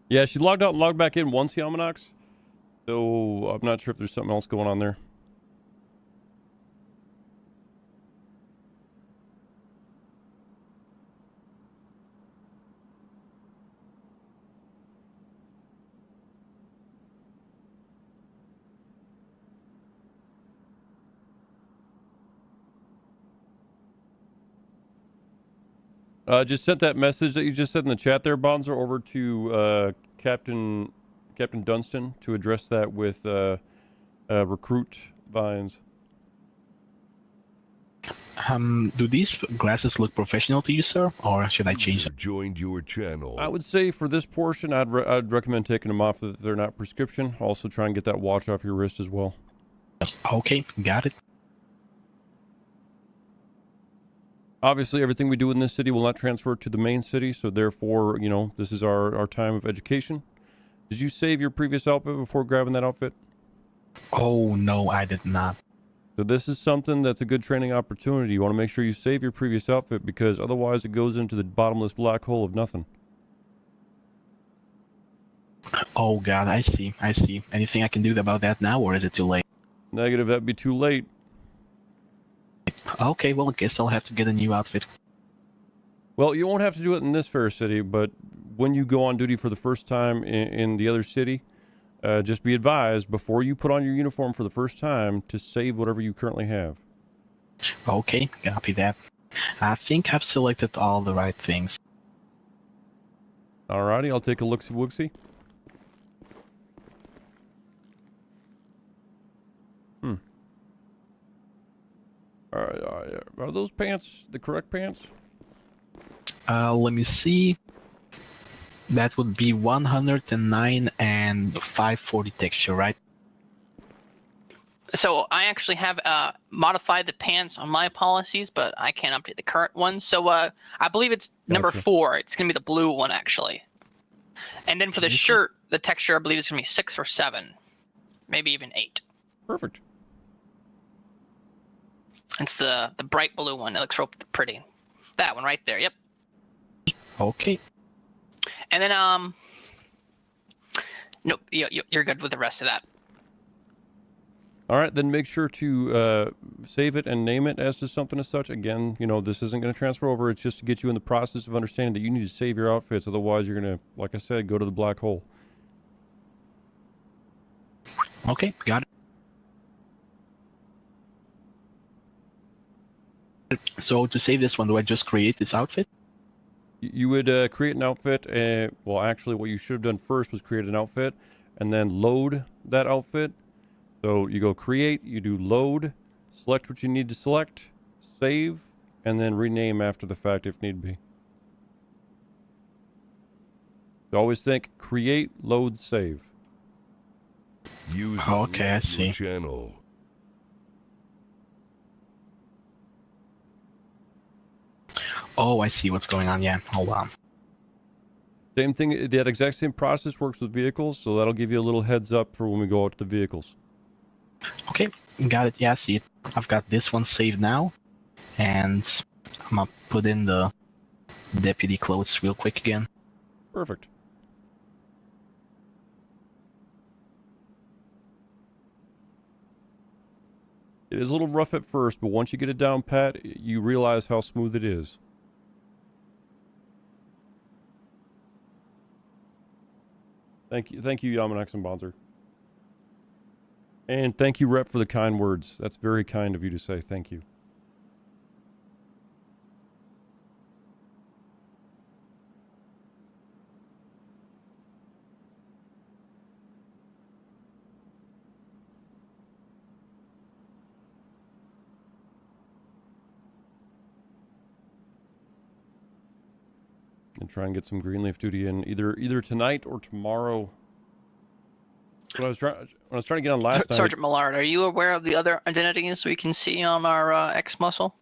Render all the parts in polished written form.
Yeah, she logged out and logged back in once, Yamanox. So I'm not sure if there's something else going on there. Just sent that message that you just said in the chat there, Bonzer, over to Captain Dunstan to address that with recruit Vines. Do these glasses look professional to you, sir, or should I change them? Joined your channel. I would say for this portion, I'd recommend taking them off if they're not prescription. Also, try and get that watch off your wrist as well. Okay, got it. Obviously, everything we do in this city will not transfer to the main city, so therefore, you know, this is our time of education. Did you save your previous outfit before grabbing that outfit? Oh, no, I did not. So this is something that's a good training opportunity. You want to make sure you save your previous outfit because otherwise it goes into the bottomless black hole of nothing. Oh, God, I see. Anything I can do about that now, or is it too late? Negative, that'd be too late. Okay, well, I guess I'll have to get a new outfit. Well, you won't have to do it in this fair city, but when you go on duty for the first time in the other city, just be advised before you put on your uniform for the first time to save whatever you currently have. Okay, copy that. I think I've selected all the right things. Alrighty, I'll take a look-see-wooksy. Are those pants the correct pants? Let me see. That would be 109 and 540 texture, right? So I actually have modified the pants on my policies, but I can't update the current ones. So I believe it's number 4. It's going to be the blue one, actually. And then for the shirt, the texture, I believe, is going to be 6 or 7. Maybe even 8. Perfect. It's the bright blue one. It looks real pretty. That one right there. Yep. Okay. And then nope. You're good with the rest of that. All right, then make sure to save it and name it as to something as such. Again, you know, this isn't going to transfer over. It's just to get you in the process of understanding that you need to save your outfits. Otherwise, you're going to, like I said, go to the black hole. Okay, got it. So to save this one, do I just create this outfit? You would create an outfit. Well, actually, what you should have done first was create an outfit and then load that outfit. So you go create, you do load, select what you need to select, save, and then rename after the fact if need be. So always think create, load, save. Okay, I see. Channel. Oh, I see what's going on. Yeah, hold on. Same thing, that exact same process works with vehicles, so that'll give you a little heads up for when we go out to the vehicles. Okay, got it. Yeah, I see it. I've got this one saved now, and I'm gonna put in the deputy clothes real quick again. Perfect. It is a little rough at first, but once you get it down pat, you realize how smooth it is. Thank you, Yamanax and Bonzer. And thank you, Rep, for the kind words. That's very kind of you to say. Thank you. And try and get some Greenleaf duty in either tonight or tomorrow. When I was trying to get on last night. Sergeant Millard, are you aware of the other identities we can see on our X muscle?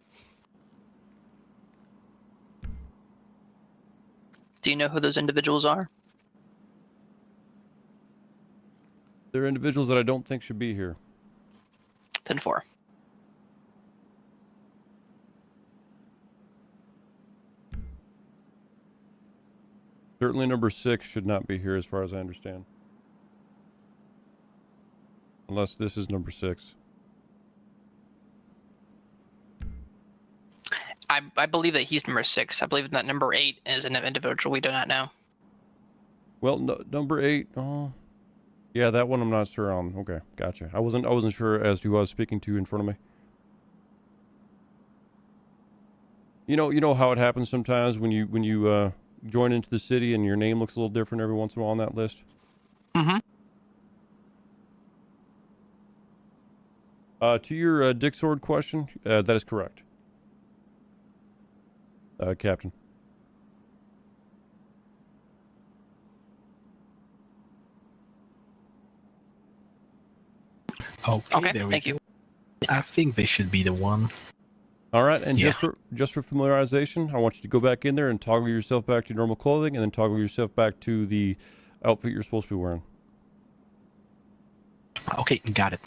Do you know who those individuals are? They're individuals that I don't think should be here. 10-4. Certainly number 6 should not be here as far as I understand. Unless this is number 6. I believe that he's number 6. I believe that number 8 is an individual we do not know. Well, no, number 8. Oh, yeah, that one I'm not sure on. Okay, gotcha. I wasn't sure as to who I was speaking to in front of me. You know how it happens sometimes when you join into the city and your name looks a little different every once in a while on that list. Mm-hmm. To your Dick Sword question, that is correct. Captain. Okay, there we thank go. you. I think this should be the one. All right, and Yeah. just for familiarization, I want you to go back in there and toggle yourself back to your normal clothing, and then toggle yourself back to the outfit you're supposed to be wearing. Okay, got it.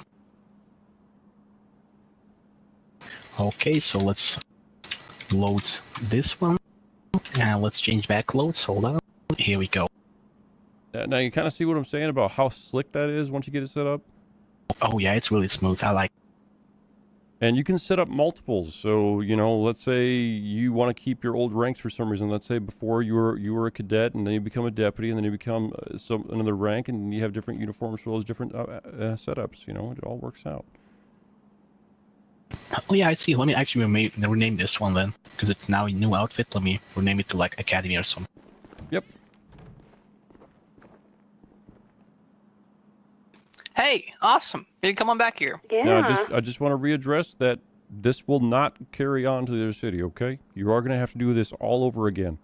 Okay, so let's load this one. And let's change back loads. Hold on. Here we go. Now you kind of see what I'm saying about how slick that is once you get it set up. Oh yeah, it's really smooth. I like. And you can set up multiples. So, let's say you want to keep your old ranks for some reason. Let's say before you were a cadet, and then you become a deputy, and then you become another rank, and you have different uniforms for those different setups. It all works out. Oh yeah, I see. Let me actually rename this one then, because it's now a new outfit. Let me rename it to like Academy or something. Yep. Hey, awesome. You can come on back here. Yeah. Now, I just want to readdress that this will not carry on to the other city, okay? You are going to have to do this all over again.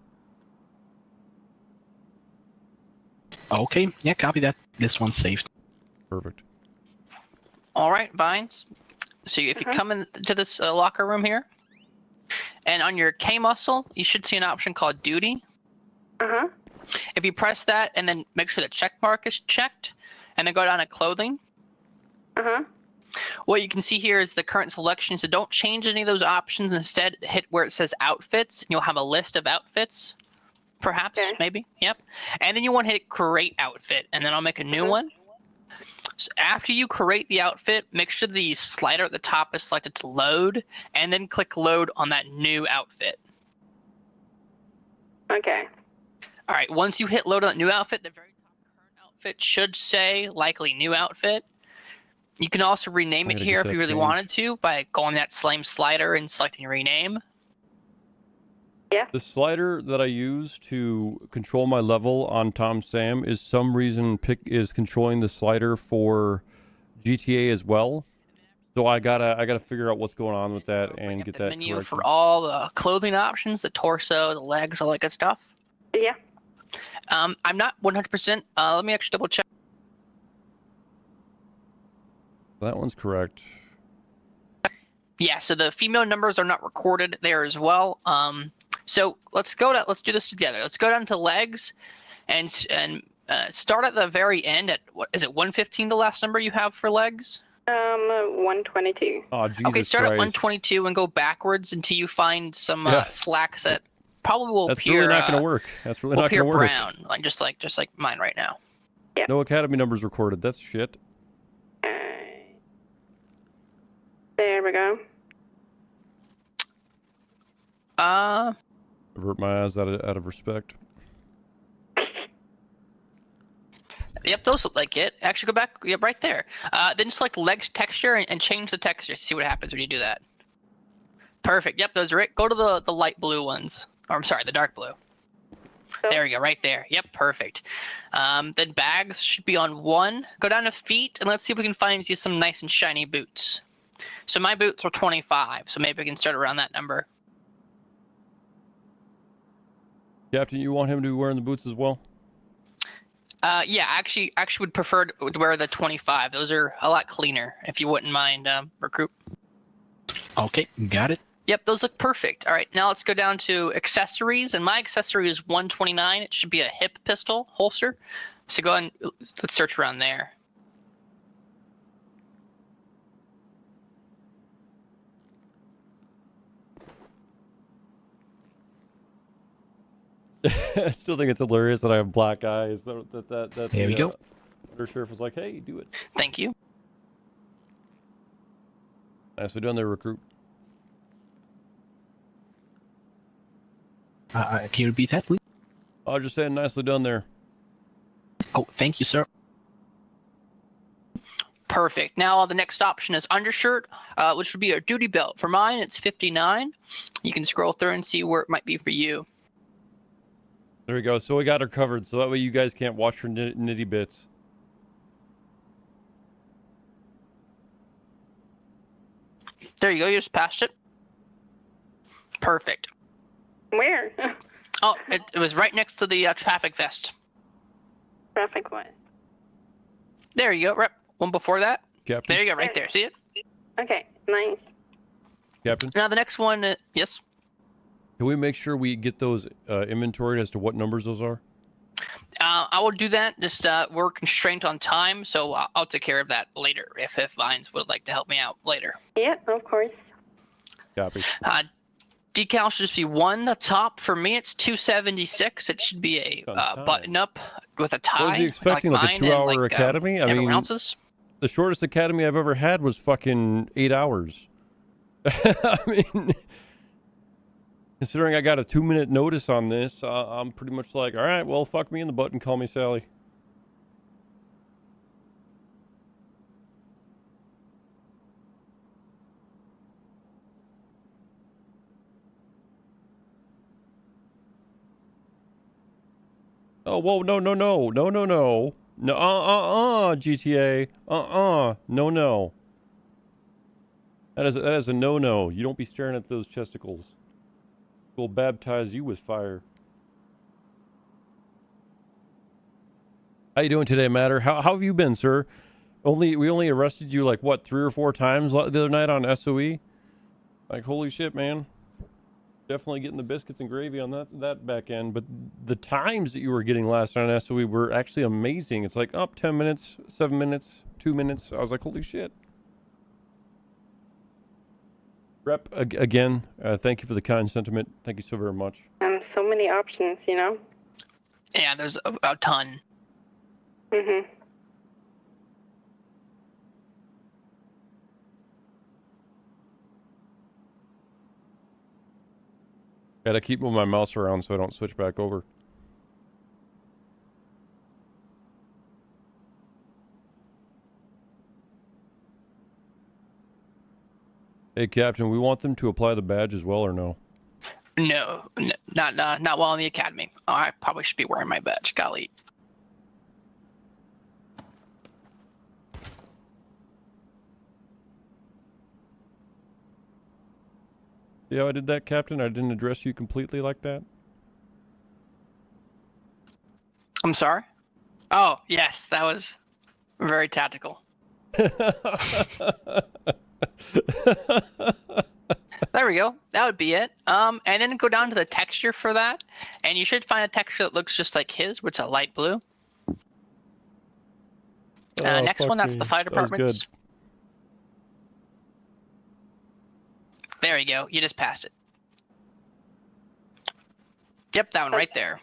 Okay, yeah, copy that. This one's saved. Perfect. All right, Vines. So if you come into this locker room here, and on your K muscle, you should see an option called Duty. Uh-huh. If you press that and then make sure the check mark is checked, and then go down to Clothing, Uh-huh. what you can see here is the current selection. So don't change any of those options. Instead, hit where it says Outfits, and you'll have a list of outfits. Perhaps, Okay. maybe, yep. And then you want to hit Create Outfit, and then I'll make a new one. So after you create the outfit, make sure the slider at the top is selected to load, and then click load on that new outfit. Okay. All right, once you hit load on that new outfit, the very top current outfit should say likely new outfit. You can also rename I it gotta here get if you that really changed. wanted to by going that same slider and selecting rename. The slider that I use to control my level on Tom Sam is some reason is controlling the slider for GTA as well. So I gotta figure out what's going on with that Bring and up get the that menu corrected. for all the clothing options, the torso, the legs, all that good stuff. Yeah. I'm not 100%. Let me actually double check. That one's correct. Yeah, so the female numbers are not recorded there as well. So let's do this together. Let's go down to legs, and start at the very end at what is it? 115, the last number you have for legs. 122. Oh, Jesus Okay, start at Christ. 122 and go backwards until you find some Yeah. slacks that probably will That's appear. really not going to work. That's really will not appear going to work. brown, like just like mine right now. No Academy numbers recorded. That's shit. There we go. Avert my eyes out of respect. Yep, those look like it. Actually, go back. Yep, right there. Then select legs texture and change the texture. See what happens when you do that. Perfect. Yep, those are it. Go to the light blue ones. Or I'm sorry, the dark blue. So, There you go, right there. Yep, perfect. Then bags should be on 1. Go down to feet, and let's see if we can find you some nice and shiny boots. So my boots are 25, so maybe we can start around that number. Captain, you want him to be wearing the boots as well? Yeah, actually would prefer to wear the 25. Those are a lot cleaner, if you wouldn't mind, recruit. Okay, got it. Yep, those look perfect. All right, now let's go down to accessories, and my accessory is 129. It should be a hip pistol holster. So go ahead and let's search around there. I still think it's hilarious that I have black eyes. That There we go. Undersheriff was like, "Hey, do it." Thank you. Nicely done there, recruit. Can you repeat that, please? I was just saying, nicely done there. Oh, thank you, sir. Perfect. Now the next option is undershirt, which would be a duty belt. For mine, it's 59. You can scroll through and see where it might be for you. There we go. So we got her covered, so that way you guys can't watch her nitty bits. There you go. You just passed it. Perfect. Where? Oh, it was right next to the traffic vest. Traffic what? There you go. Right, one before that. Captain. There you go. Right there. See it? Okay, nice. Captain. Now the next one. Yes. Can we make sure we get those inventoried as to what numbers those are? I will do that. Just we're constrained on time, so I'll take care of that later. If Vines would like to help me out later. Yeah, of course. Copy. Decal should just be one. The top for me, it's 276. It should be a button up with a tie. What was he expecting? Like a 2-hour academy? I mean, ounces. The shortest academy I've ever had was fucking 8 hours. I mean, considering I got a 2-minute notice on this, I'm pretty much like, all right, well, fuck me in the butt and call me Sally. Oh, whoa, no, GTA, no. That is a no. You don't be staring at those chesticles. We'll baptize you with fire. How you doing today, Matter? How have you been, sir? We only arrested you like what 3 or 4 times the other night on SOE. Like holy shit, man. Definitely getting the biscuits and gravy on that back end, but the times that you were getting last night on SOE were actually amazing. It's like 10 minutes, 7 minutes, 2 minutes. I was like, holy shit. Rep, again, thank you for the kind sentiment. Thank you so very much. So many options, you know? Yeah, there's a ton. Mm-hmm. Gotta keep moving my mouse around so I don't switch back over. Hey, Captain, we want them to apply the badge as well, or no? No, not while in the academy. I probably should be wearing my badge. Golly. See how I did that, Captain? I didn't address you completely like that? I'm sorry? Oh, yes, that was very tactical. There we go. That would be it. And then go down to the texture for that, and you should find a texture that looks just like his, which is a light blue. Next one, that's the fire department's. There you go. You just passed it. Yep, that one right there.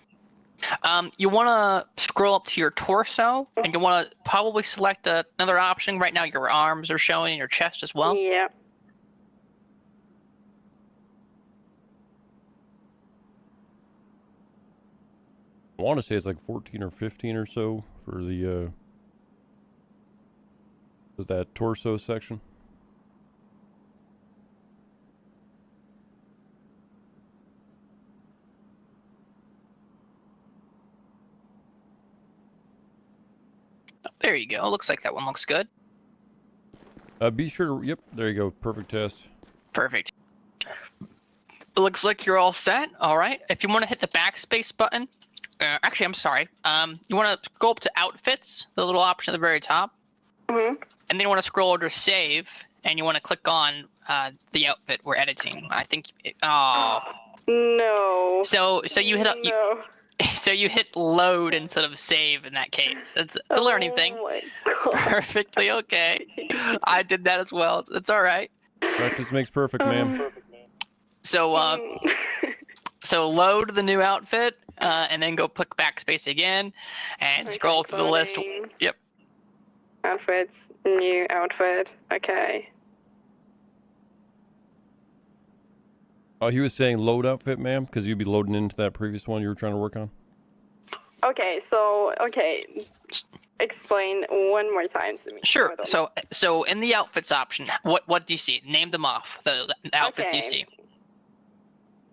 You want to scroll up to your torso, and you want to probably select another option. Right now, your arms are showing, your chest as well. Yeah. I want to say it's like 14 or 15 or so for the for that torso section. There you go. Looks like that one looks good. Be sure to, yep, there you go. Perfect test. Perfect. It looks like you're all set. All right. If you want to hit the backspace button, actually, I'm sorry. You want to go up to outfits, the little option at the very top. Mm-hmm. And then you want to scroll over to save, and you want to click on the outfit we're editing. I think. No. So you hit No. so you hit load instead of save in that case. It's a learning thing. Oh my God. Perfectly okay. I did that as well. It's all right. Practice makes perfect, man. So So load the new outfit, and then go click backspace again, and scroll through the list. Loading. Yep. Outfits, new outfit. Okay. Oh, he was saying load outfit, ma'am, because you'd be loading into that previous one you were trying to work on. Okay, explain one more time to me. Sure. Hold on. So in the outfits option, what do you see? Name them off. The outfits you see.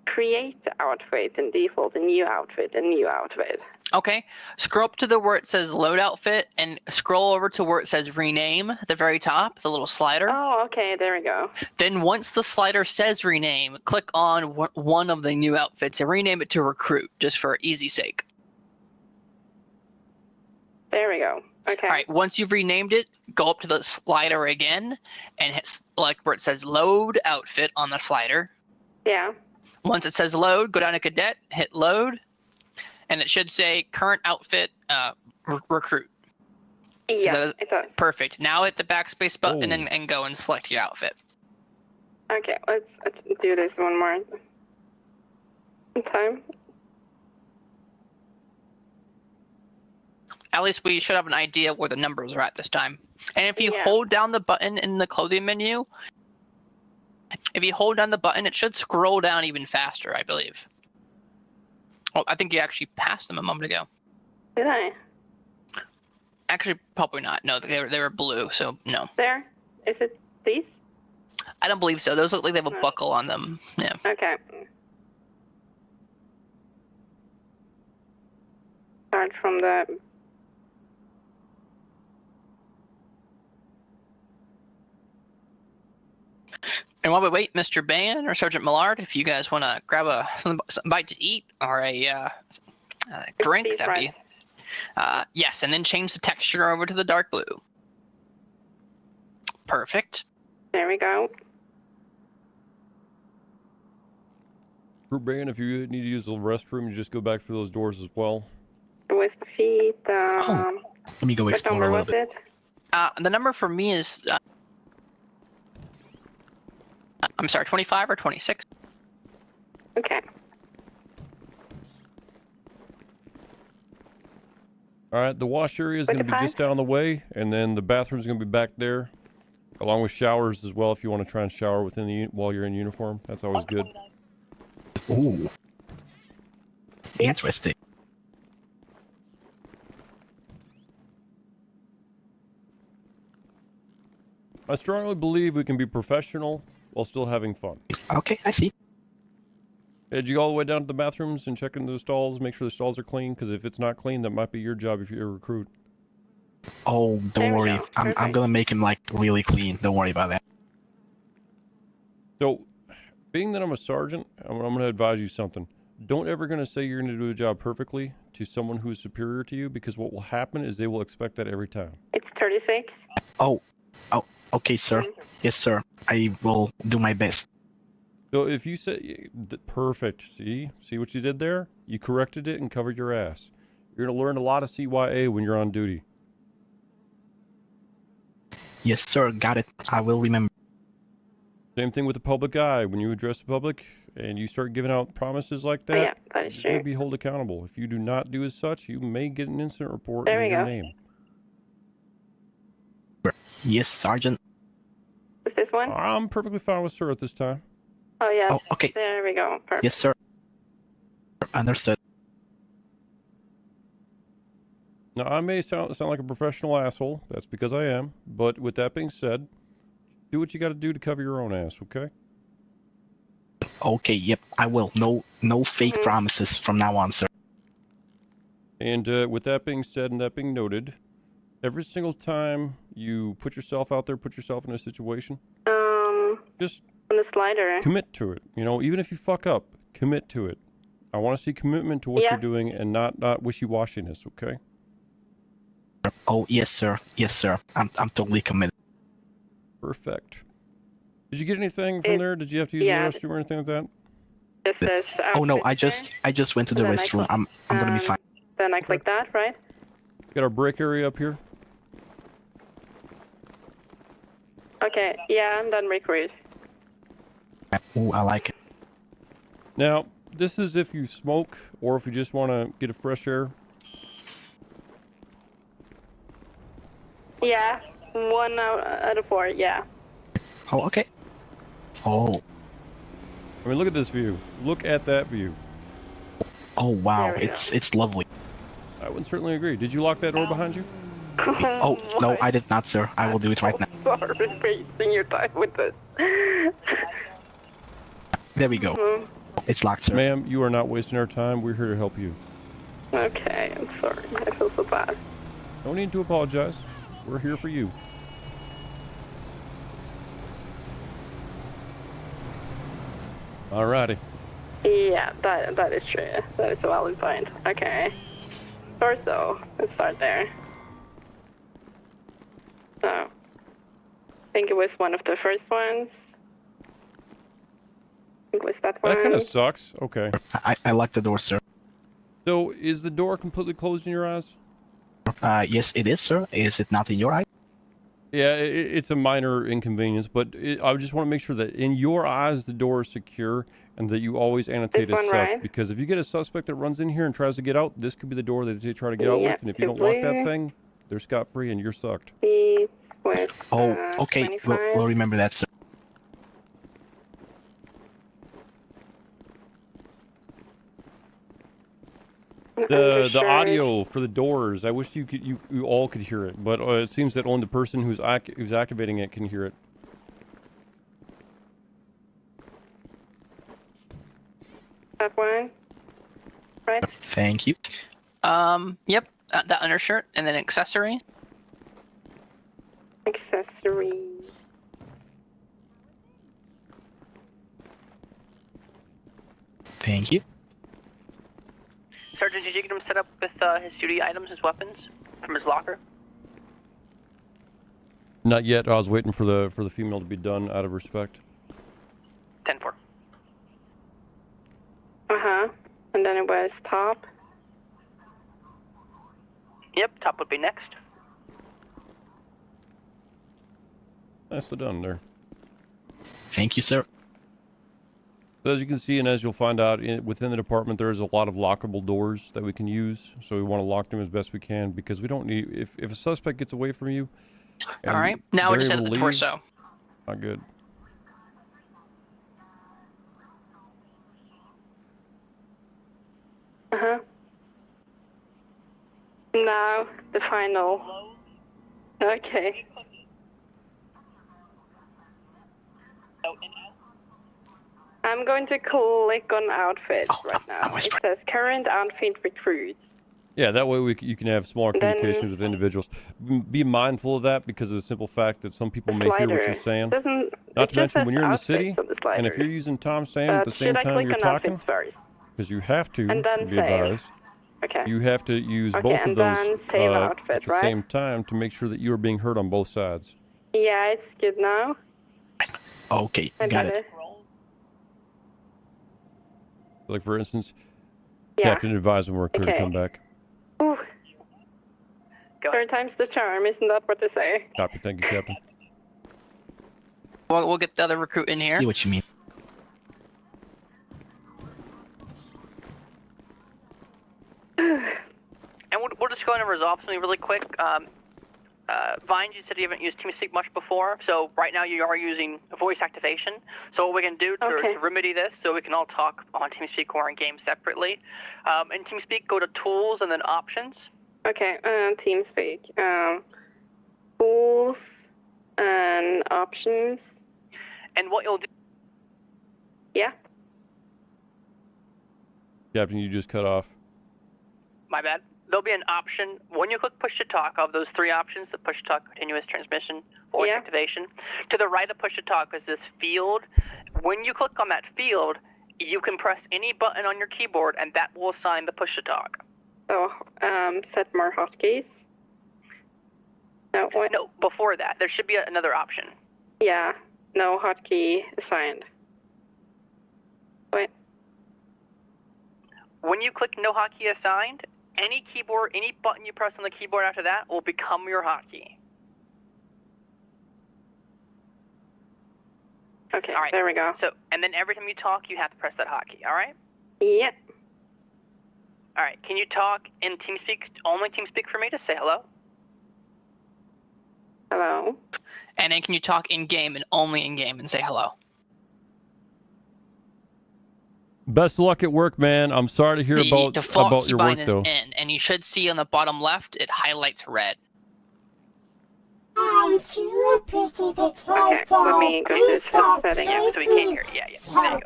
Create outfit and default, a new outfit, a new outfit. Okay. Scroll up to the where it says load outfit, and scroll over to where it says rename at the very top, the little slider. Oh, okay, there we go. Then once the slider says rename, click on one of the new outfits and rename it to recruit, just for easy sake. There we go. Okay. All right. Once you've renamed it, go up to the slider again and hit select where it says load outfit on the slider. Yeah. Once it says load, go down to cadet, hit load, and it should say current outfit recruit. Yeah, it does. Perfect. Now hit the backspace button Oh. and go and select your outfit. Okay, let's do this one more time. At least we should have an idea where the numbers are at this time. And if you Yeah. hold down the button in the clothing menu, it should scroll down even faster, I believe. Oh, I think you actually passed them a moment ago. Did I? Actually, probably not. No, they were blue, so no. There? Is it these? I don't believe so. Those look like they have a No. buckle on them. Yeah. Okay. Start from the... And while we wait, Mr. Ban or Sergeant Millard, if you guys want to grab some bite to eat or a drink, Please, that'd be yes, and then change the texture over to the dark blue. Perfect. There we go. Group Band, if you need to use the restroom, you just go back through those doors as well. With the feet, Let me go what explore number a little was bit. it? The number for me is I'm sorry, 25 or 26. Okay. All right, the wash area is going to be 25? just down the way, and then the bathroom is going to be back there, along with showers as well. If you want to try and shower while you're in uniform, that's always good. Ooh. Yeah. Interesting. I strongly believe we can be professional while still having fun. Okay, I see. Did you go all the way down to the bathrooms and check into the stalls, make sure the stalls are clean? Because if it's not clean, that might be your job if you're a recruit. Oh, There don't we worry. go. I'm Perfect. gonna make him like really clean. Don't worry about that. So, being that I'm a sergeant, I'm going to advise you something. Don't ever going to say you're going to do a job perfectly to someone who is superior to you, because what will happen is they will expect that every time. It's 36. Oh, okay, sir. Yes, sir. I will do my best. So if you say, perfect, see what you did there? You corrected it and covered your ass. You're going to learn a lot of CYA when you're on duty. Yes, sir. Got it. I will remember. Same thing with the public eye. When you address the public and you start giving out promises like that, Yeah, that is you're true. going to be held accountable. If you do not do as such, you may get an incident report There in we your go. name. Yes, Sergeant. Is this one? I'm perfectly fine with sir at this time. Oh, yeah. Oh, okay. There we go. Perfect. Yes, sir. Understood. Now, I may sound like a professional asshole. That's because I am. But with that being said, do what you got to do to cover your own ass, okay? Okay, yep, I will. No fake Mhm. promises from now on, sir. And with that being said and that being noted, every single time you put yourself out there, put yourself in a situation, just On the slider. commit to it. You know, even if you fuck up, commit to it. I want to see commitment to what Yeah. you're doing and not wishy-washiness, okay? Oh, yes, sir. Yes, sir. I'm totally committed. Perfect. Did you get anything from there? Did you have to use yeah. the restroom or anything like that? Just this Oh no, outfit I just went to the And then I restroom. click- I'm gonna be fine. Then I click that, right? Got our break area up here. Okay, yeah, and then recruit. Ooh, I like it. Now, This is if you smoke or if you just want to get a fresh air. Yeah, 1 out of 4. Yeah. Oh, okay. Oh, I mean, look at this view. Look at that view. oh wow, There we it's lovely. I would certainly agree. Did you lock that door behind you? Oh no, I did not, sir. I will do it right now. Sorry, wasting your time with this. There we go. Mhm. It's locked, sir. Ma'am, you are not wasting our time. We're here to help you. Okay, I'm sorry. I feel so bad. No need to apologize. We're here for you. Alrighty. Yeah, that is true. That is a valid point. Okay. Torso. Let's start there. So, I think it was one of the first ones. I think it was that one. That kind of sucks. Okay. I locked the door, sir. So, is the door completely closed in your eyes? Yes, it is, sir. Is it not in your eye? Yeah, it's a minor inconvenience, but I just want to make sure that in your eyes the door is secure and that you always annotate This as one, such. right? Because if you get a suspect that runs in here and tries to get out, this could be the door that they try to get out Yeah, with, and if you don't lock that blue. thing, they're scot-free and you're sucked. He was, Oh, okay. 25. We'll remember that, sir. The Undershirt. audio for the doors, I wish you all could hear it, but it seems that only the person who's activating it can hear it. That one. Right? Thank you. Yep. That undershirt and then accessory. Accessory. Thank you. Sergeant, did you get him set up with his duty items, his weapons, from his locker? Not yet. I was waiting for the female to be done out of respect. 10-4. Uh-huh. And then it was top. Yep, top would be next. Nicely done there. Thank you, sir. So as you can see, and as you'll find out within the department, there's a lot of lockable doors that we can use. So we want to lock them as best we can because we don't need if a suspect gets away from you. All right. Now we're just at the torso. Not good. Uh-huh. Now, the final. Okay. I'm going to click on outfit Oh, right I'm now. It whispering. says current outfit recruits. Yeah, that way you can have smaller Then- communications with individuals. Be mindful of that because of the simple fact that some people may hear what you're saying. Doesn't, Not it to mention just when you're in the says city, outfits on the and if slider. you're using Tom Sam at the same Should I time click you're on talking, outfits first? because you have to And then be save. advised, Okay. you have to use Okay, both of and those then save outfit, at the right? same time to make sure that you are being heard on both sides. Yeah, it's good now. Okay, I got did it. Like for instance, Yeah. Captain advised when we're clear to Okay. come back. Ooh, Go third time's the charm, isn't that what they say? Copy. Thank you, Captain. We'll get the other recruit in here. See what you mean. And we'll just go in and resolve something really quick. Vines, you said you haven't used TeamSpeak much before, so right now you are using voice activation. So what we can do Okay. to remedy this, so we can all talk on TeamSpeak or in game separately. In TeamSpeak, go to Tools and then Options. Okay, TeamSpeak. Tools and options. And what you'll do, Yeah. Captain, you just cut off. my bad, there'll be an option, when you click push to talk, of those three options, the push to talk, continuous transmission, voice Yeah. activation, to the right of push to talk is this field. When you click on that field, you can press any button on your keyboard and that will assign the push to talk. So, set more hotkeys. No, what? No, before that, there should be another option. Yeah, no hotkey assigned. Wait. When you click no hotkey assigned, any button you press on the keyboard after that will become your hotkey. Okay, All right. there we go. So, and then every time you talk, you have to press that hotkey, all right? Yep. All right. Can you talk in TeamSpeak, only TeamSpeak for me to say hello? Hello. And then can you talk in game and only in game and say hello? Best of luck at work, man. I'm sorry to hear The about default your work, keybind is though. in, and you should see on the bottom left it highlights red. Okay, let me go to the setting. Yeah, so we can't hear. Yeah, there you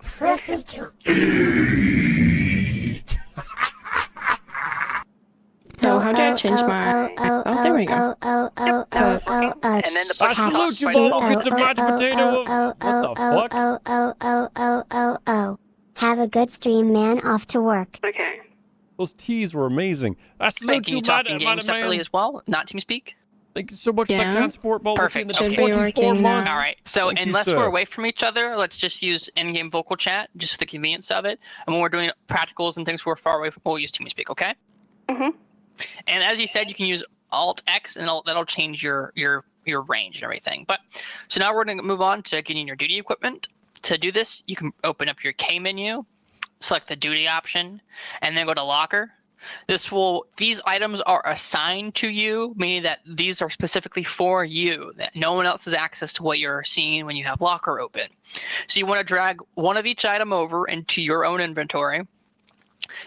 go. Oh, how do I change my... Oh, there we go. And then the I salute you, Bobo. Get your mashed potato. What the fuck? Have a good stream, man. Off to work. Okay. Those teas were amazing. I Wait, salute can you, you talk in game man. separately as well, not TeamSpeak? Thank you so much for that Yeah. kind support, Bobo. Perfect. In the Should be 24 working months. now. All right. So Thank you, unless sir. we're away from each other, let's just use in-game vocal chat, just for the convenience of it. And when we're doing practicals and things we're far away from, we'll use TeamSpeak, okay? Mhm. And as you said, you can use Alt-X, and that'll change your range and everything. But so now we're going to move on to getting your duty equipment. To do this, you can open up your K menu, select the duty option, and then go to locker. These items are assigned to you, meaning that these are specifically for you, that no one else has access to what you're seeing when you have locker open. So you want to drag one of each item over into your own inventory.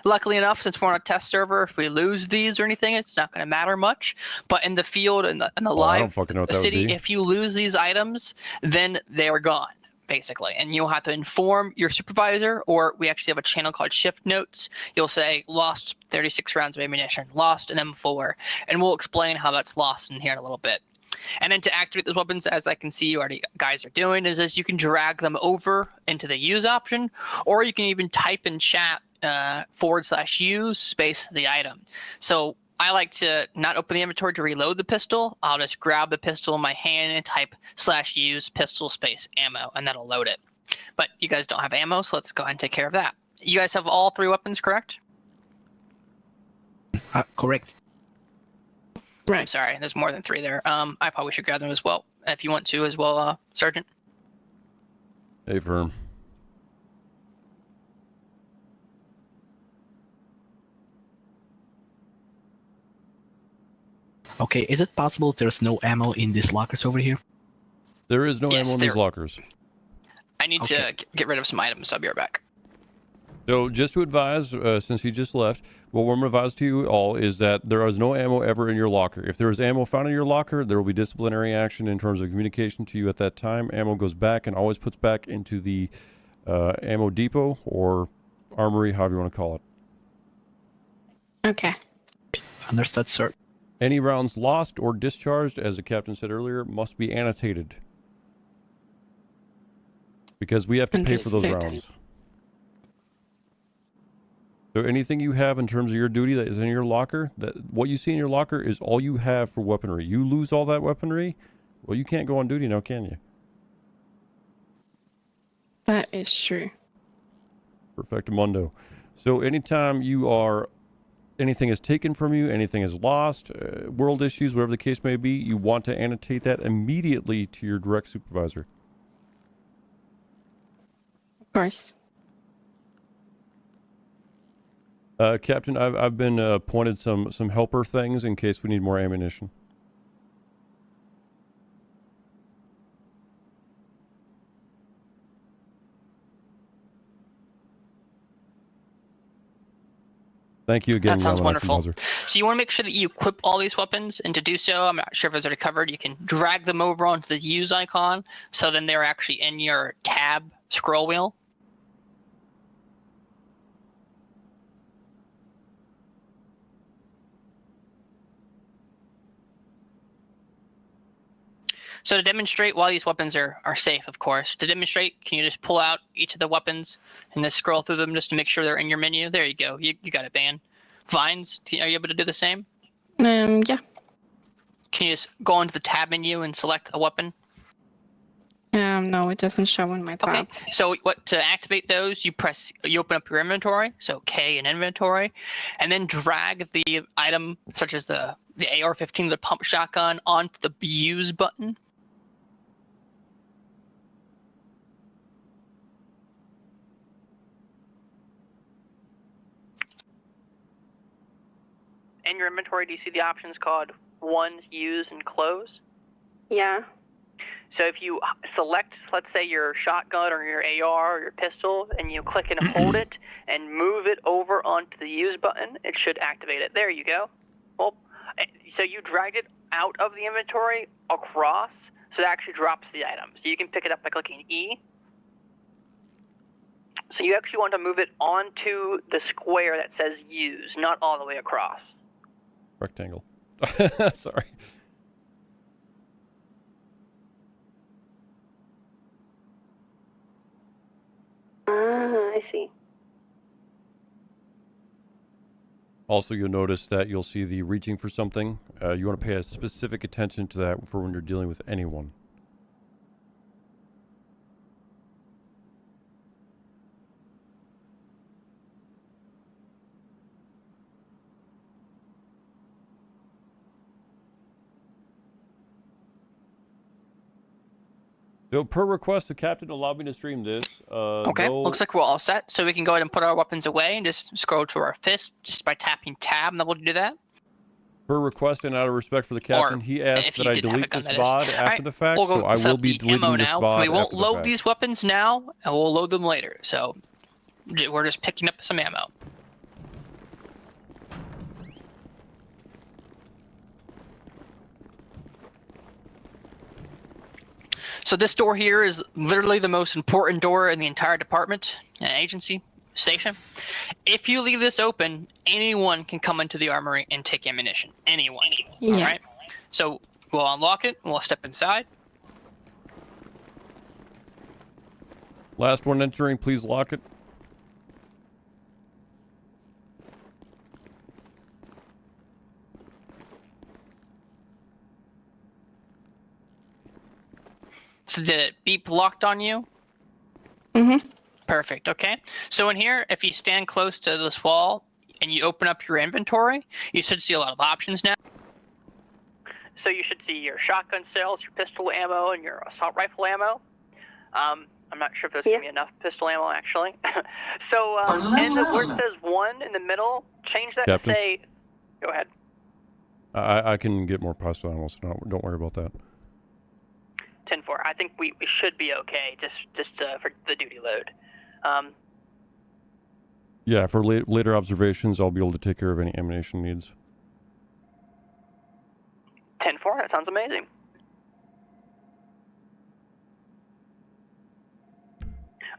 Luckily enough, since we're on a test server, if we lose these or anything, it's not going to matter much. But in the field and the I don't live fucking know what that would city, be. if you lose these items, then they're gone, basically. And you'll have to inform your supervisor, or we actually have a channel called Shift Notes. You'll say, lost 36 rounds of ammunition, lost an M4, and we'll explain how that's lost in here in a little bit. And then to activate those weapons, as I can see you already guys are doing, is you can drag them over into the use option, or you can even type in chat /use space the item. So I like to not open the inventory to reload the pistol. I'll just grab the pistol in my hand and type /use pistol space ammo, and that'll load it. But you guys don't have ammo, so let's go ahead and take care of that. You guys have all 3 weapons, correct? Correct. Right. I'm sorry, there's more than 3 there. I probably should grab them as well, if you want to as well, Sergeant. Hey, firm. Okay, is it possible there's no ammo in these lockers over here? There is no Yes, ammo in these there- lockers. I need Okay. to get rid of some items, so I'll be right back. So just to advise, since he just left, what we're going to advise to you all is that there is no ammo ever in your locker. If there is ammo found in your locker, there will be disciplinary action in terms of communication to you at that time. Ammo goes back and always puts back into the ammo depot or armory, however you want to call it. Okay. Understood, sir. Any rounds lost or discharged, as the captain said earlier, must be annotated. Because we have to pay for those Understood. rounds. So anything you have in terms of your duty that is in your locker, what you see in your locker is all you have for weaponry. You lose all that weaponry, well, you can't go on duty now, can you? That is true. Perfectamundo. So anytime anything is taken from you, anything is lost, world issues, whatever the case may be, you want to annotate that immediately to your direct supervisor. Of course. Captain, I've been appointed some helper things in case we need more ammunition. Thank you again. That sounds Yaman wonderful. Supervisor. So you want to make sure that you equip all these weapons, and to do so, I'm not sure if it's already covered, you can drag them over onto the use icon, so then they're actually in your tab scroll wheel. So to demonstrate, while these weapons are safe, of course, to demonstrate, can you just pull out each of the weapons and just scroll through them just to make sure they're in your menu? There you go. You got it, Ban. Vines, are you able to do the same? Yeah. Can you just go into the tab menu and select a weapon? No, it doesn't show in my tab. Okay, so to activate those, you open up your inventory, so K in inventory, and then drag the item, such as the AR-15, the pump shotgun, onto the use button. in your inventory, do you see the options called 1, use, and close? Yeah. So if you select, let's say, your shotgun or your AR or your pistol, and you click and hold it and move it over onto the use button, it should activate it. There you go. Well, so you dragged it out of the inventory across, so it actually drops the item. So you can pick it up by clicking E. So you actually want to move it onto the square that says use, not all the way across. Rectangle. Sorry. I see. Also, you'll notice that you'll see the reaching for something. You want to pay a specific attention to that for when you're dealing with anyone. So, per request, the captain allowed me to stream this. Okay, looks like we're all set. So we can go ahead and put our weapons away and just scroll to our fist just by tapping tab, and then we'll do that. Per request and out of respect for the captain, he asked that I delete this VOD after the fact, We'll go so I set will up be the deleting ammo this now. VOD We won't after the load fact. these weapons now, and we'll load them later. So we're just picking up some ammo. So this door here is literally the most important door in the entire department, agency, station. If you leave this open, anyone can come into the armory and take ammunition. Anyone. Yeah. All right. So we'll unlock it. We'll step inside. Last one entering, please lock it. So did it beep locked on you? Mm-hmm. Perfect. Okay. So in here, if you stand close to this wall and you open up your inventory, you should see a lot of options now. So you should see your shotgun shells, your pistol ammo, and your assault rifle ammo. I'm not sure if there's going to be enough pistol ammo, actually. So where it says 1 in the middle, change that Captain? to say... Go ahead. I can get more pistol ammo, so don't worry about that. 10-4. I think we should be okay, just for the duty load. Yeah, for later observations, I'll be able to take care of any ammunition needs. 10-4, that sounds amazing.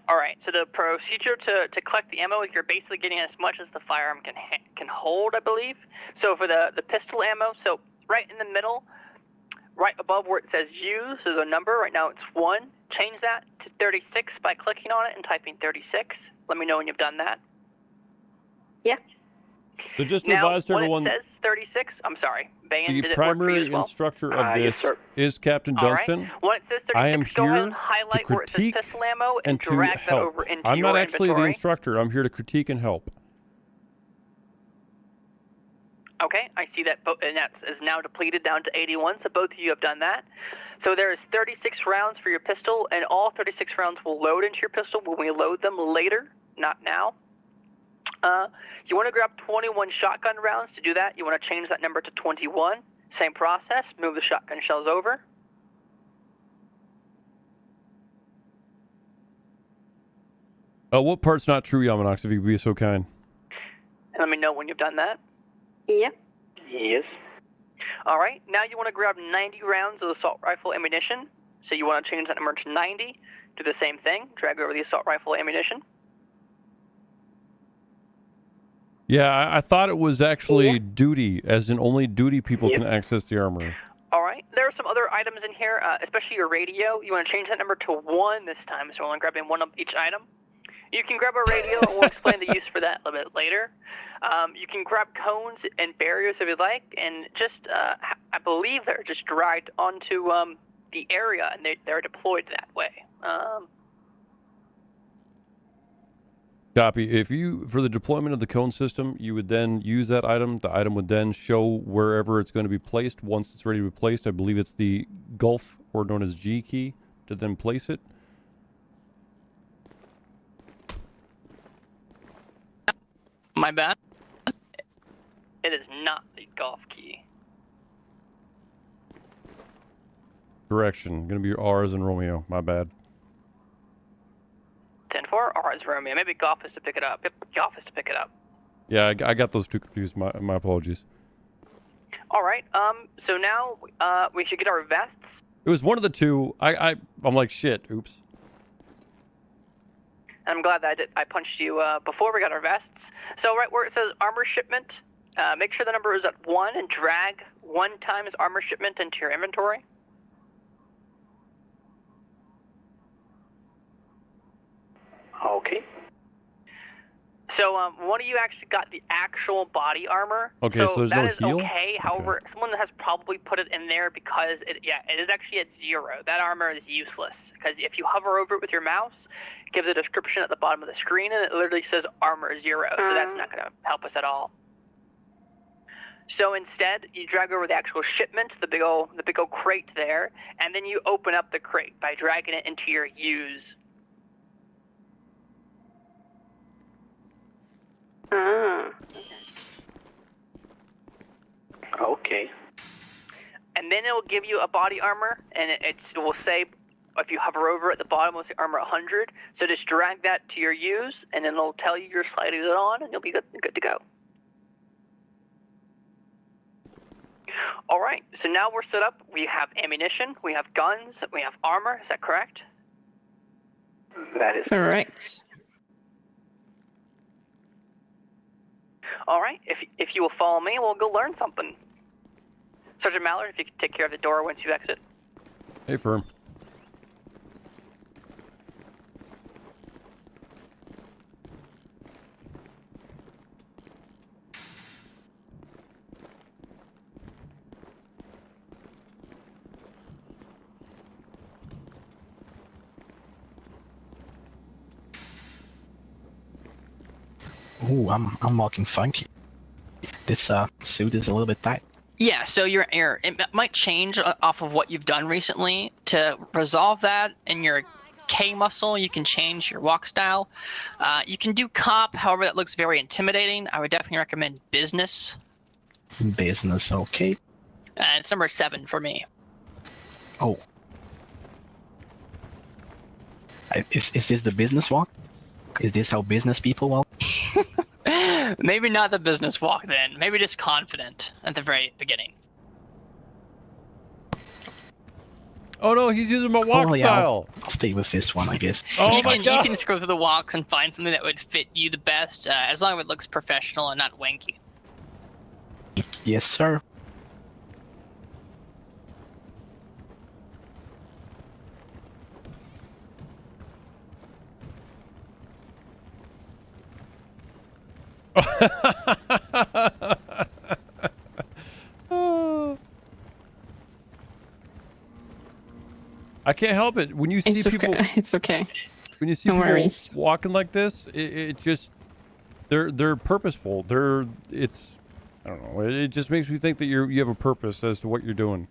All right, so the procedure to collect the ammo, you're basically getting as much as the firearm can hold, I believe. So for the pistol ammo, so right in the middle, right above where it says use, there's a number. Right now it's 1. Change that to 36 by clicking on it and typing 36. Let me know when you've done that. Yeah. So just to Now, advise to everyone, when it says 36, I'm sorry, Bayan, the did it work for you primary as well? instructor of Yes, this is Captain All right. Dunstan. When it says 36, I am go ahead here and to highlight where it says critique pistol ammo and and to drag that help. over into I'm your not actually the inventory. instructor. I'm here to critique and help. Okay, I see that, and that is now depleted down to 81, so both of you have done that. So there's 36 rounds for your pistol, and all 36 rounds will load into your pistol when we load them later, not now. You want to grab 21 shotgun rounds. To do that, you want to change that number to 21. Same process, move the shotgun shells over. What part's not true, Yamanox, if you could be so kind? And let me know when you've done that. Yeah. Yes. All right, now you want to grab 90 rounds of assault rifle ammunition. So you want to change that number to 90. Do the same thing, drag over the assault rifle ammunition. Yeah, I thought it was actually duty, as in only duty people can access the armory. All right, there are some other items in here, especially your radio. You want to change that number to 1 this time, so we're only grabbing 1 of each item. You can grab a radio, and we'll explain the use for that a little bit later. You can grab cones and barriers if you'd like, and just, I believe they're just dragged onto the area, and they're deployed that way. Copy. If you, for the deployment of the cone system, you would then use that item. The item would then show wherever it's going to be placed. Once it's ready to be placed, I believe it's the Gulf, or known as G key, to then place it. My bad. It is not the golf key. Correction. Gonna be R as in Romeo. My bad. 10-4, R is Romeo. Maybe golf is to pick it up. Yep, golf is to pick it up. Yeah, I got those two confused. My apologies. All right. So now we should get our vests. It was one of the two. I'm like, shit. Oops. And I'm glad that I punched you before we got our vests. So right where it says armor shipment, make sure the number is at 1 and drag 1 times armor shipment into your inventory. Okay. So one of you actually got the actual body armor. Okay, so there's that no is heal? okay. However, someone has probably put it in there because it is actually at 0. That armor is useless because if you hover over it with your mouse, it gives a description at the bottom of the screen and it literally says armor 0. So that's not going to help us at all. So instead, you drag over the actual shipment, the big old crate there, and then you open up the crate by dragging it into your use. Okay. And then it will give you a body armor, and it will say, if you hover over at the bottom, it will say armor 100. So just drag that to your use, and then it'll tell you you're sliding it on, and you'll be good to go. All right. So now we're set up. We have ammunition, we have guns, we have armor. Is that correct? That is Correct. All right, if you will follow me, we'll go learn something. Sergeant Mallard, if you could take care of the door once you exit. Hey, firm. Ooh, I'm walking funky. This suit is a little bit tight. Yeah, so it might change off of what you've done recently. To resolve that in your K muscle, you can change your walk style. You can do cop, however, that looks very intimidating. I would definitely recommend business. Business, okay. It's number 7 for me. Oh. Is this the business walk? Is this how business people walk? Maybe not the business walk then. Maybe just confident at the very beginning. Oh no, he's using my walk yeah, style. I'll stay with this one, I guess. Oh you my can, god. You can scroll through the walks and find something that would fit you the best, as long as it looks professional and not wanky. Yes, sir. I can't help it. When you see It's people, okay. It's okay. when you see No people worries. walking like this, it just they're purposeful. It's I don't know. It just makes me think that you have a purpose as to what you're doing.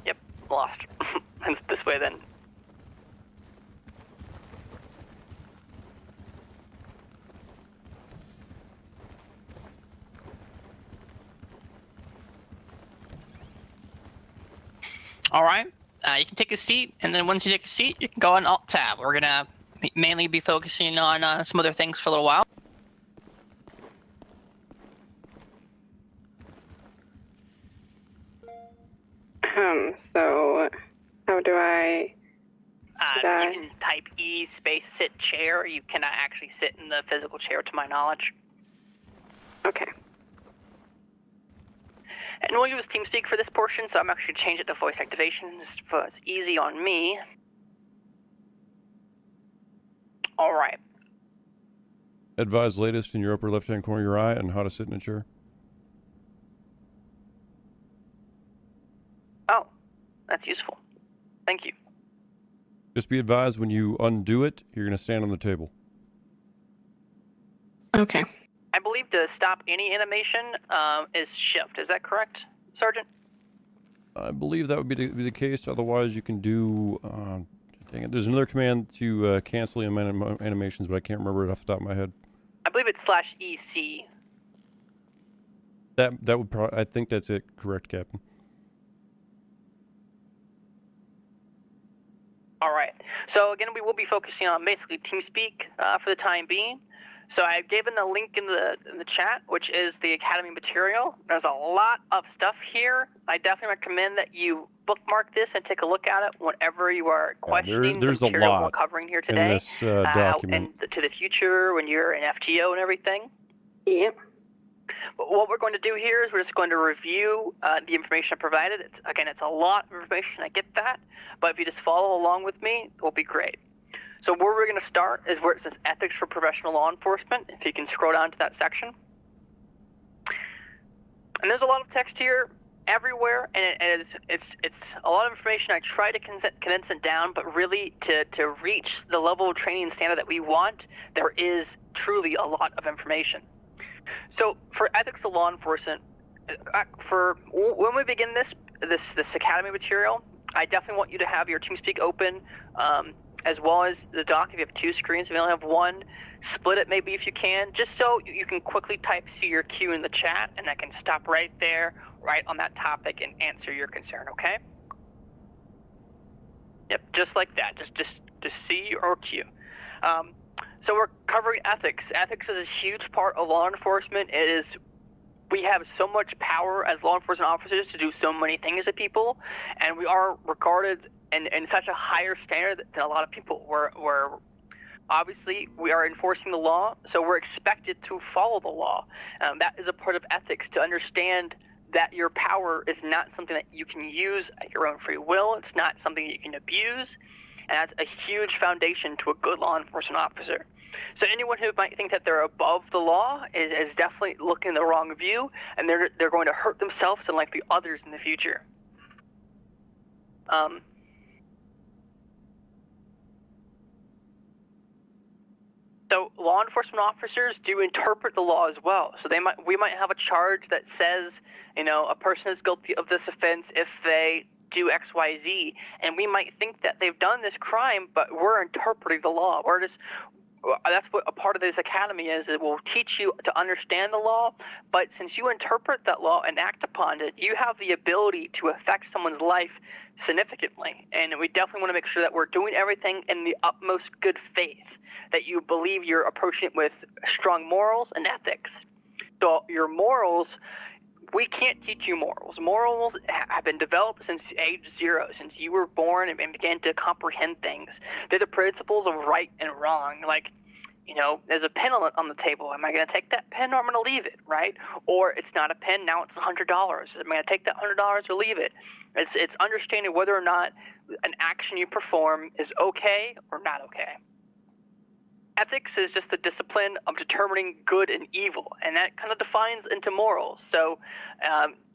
Yep, lost. It's this way then. All right, you can take a seat, and then once you take a seat, you can go on Alt Tab. We're gonna mainly be focusing on some other things for a little while. So how do I? You can type E space sit chair. You cannot actually sit in the physical chair, to my knowledge. Okay. And we'll use TeamSpeak for this portion, so I'm actually going to change it to voice activation just so it's easy on me. All right. Advise latest in your upper left-hand corner of your eye on how to sit in a chair. Oh, that's useful. Thank you. Just be advised when you undo it, you're going to stand on the table. Okay. I believe to stop any animation is shift. Is that correct, Sergeant? I believe that would be the case. Otherwise, you can do. Dang it! There's another command to cancel animations, but I can't remember it off the top of my head. I believe it's /EC. That would probably. I think that's it. Correct, Captain. All right. So again, we will be focusing on basically TeamSpeak for the time being. So I've given the link in the chat, which is the Academy material. There's a lot of stuff here. I definitely recommend that you bookmark this and take a look at it whenever you are questioning there's the a material lot we're covering here in today. this document. And to the future when you're in FTO and everything. Yep. But what we're going to do here is we're just going to review the information I provided. It's a lot of information. I get that. But if you just follow along with me, it will be great. So where we're going to start is where it says Ethics for Professional Law Enforcement. If you can scroll down to that section. And there's a lot of text here everywhere, and it's a lot of information. I try to condense it down, but really to reach the level of training standard that we want, there is truly a lot of information. So for ethics of law enforcement, when we begin this Academy material, I definitely want you to have your TeamSpeak open, as well as the doc. If you have two screens, if you only have one, split it maybe if you can, just so you can quickly type CRQ in the chat, and I can stop right there, right on that topic, and answer your concern. Okay? Yep, just like that. Just C or Q. So we're covering ethics. Ethics is a huge part of law enforcement. We have so much power as law enforcement officers to do so many things to people, and we are regarded in such a higher standard than a lot of people. We're obviously, we are enforcing the law, so we're expected to follow the law. That is a part of ethics, to understand that your power is not something that you can use at your own free will. It's not something that you can abuse, and that's a huge foundation to a good law enforcement officer. So anyone who might think that they're above the law is definitely looking the wrong view, and they're going to hurt themselves and likely others in the future. So law enforcement officers do interpret the law as well. So we might have a charge that says, a person is guilty of this offense if they do X, Y, Z, and we might think that they've done this crime, but we're interpreting the law. That's what a part of this academy is. It will teach you to understand the law, but since you interpret that law and act upon it, you have the ability to affect someone's life significantly. And we definitely want to make sure that we're doing everything in the utmost good faith, that you believe you're approaching it with strong morals and ethics. So your morals, we can't teach you morals. Morals have been developed since age 0, since you were born and began to comprehend things. They're the principles of right and wrong. Like, there's a pen on the table. Am I going to take that pen, or I'm going to leave it, right? Or it's not a pen, now it's $100. Am I going to take that $100 or leave it? It's understanding whether or not an action you perform is okay or not okay. Ethics is just the discipline of determining good and evil, and that kind of defines into morals. So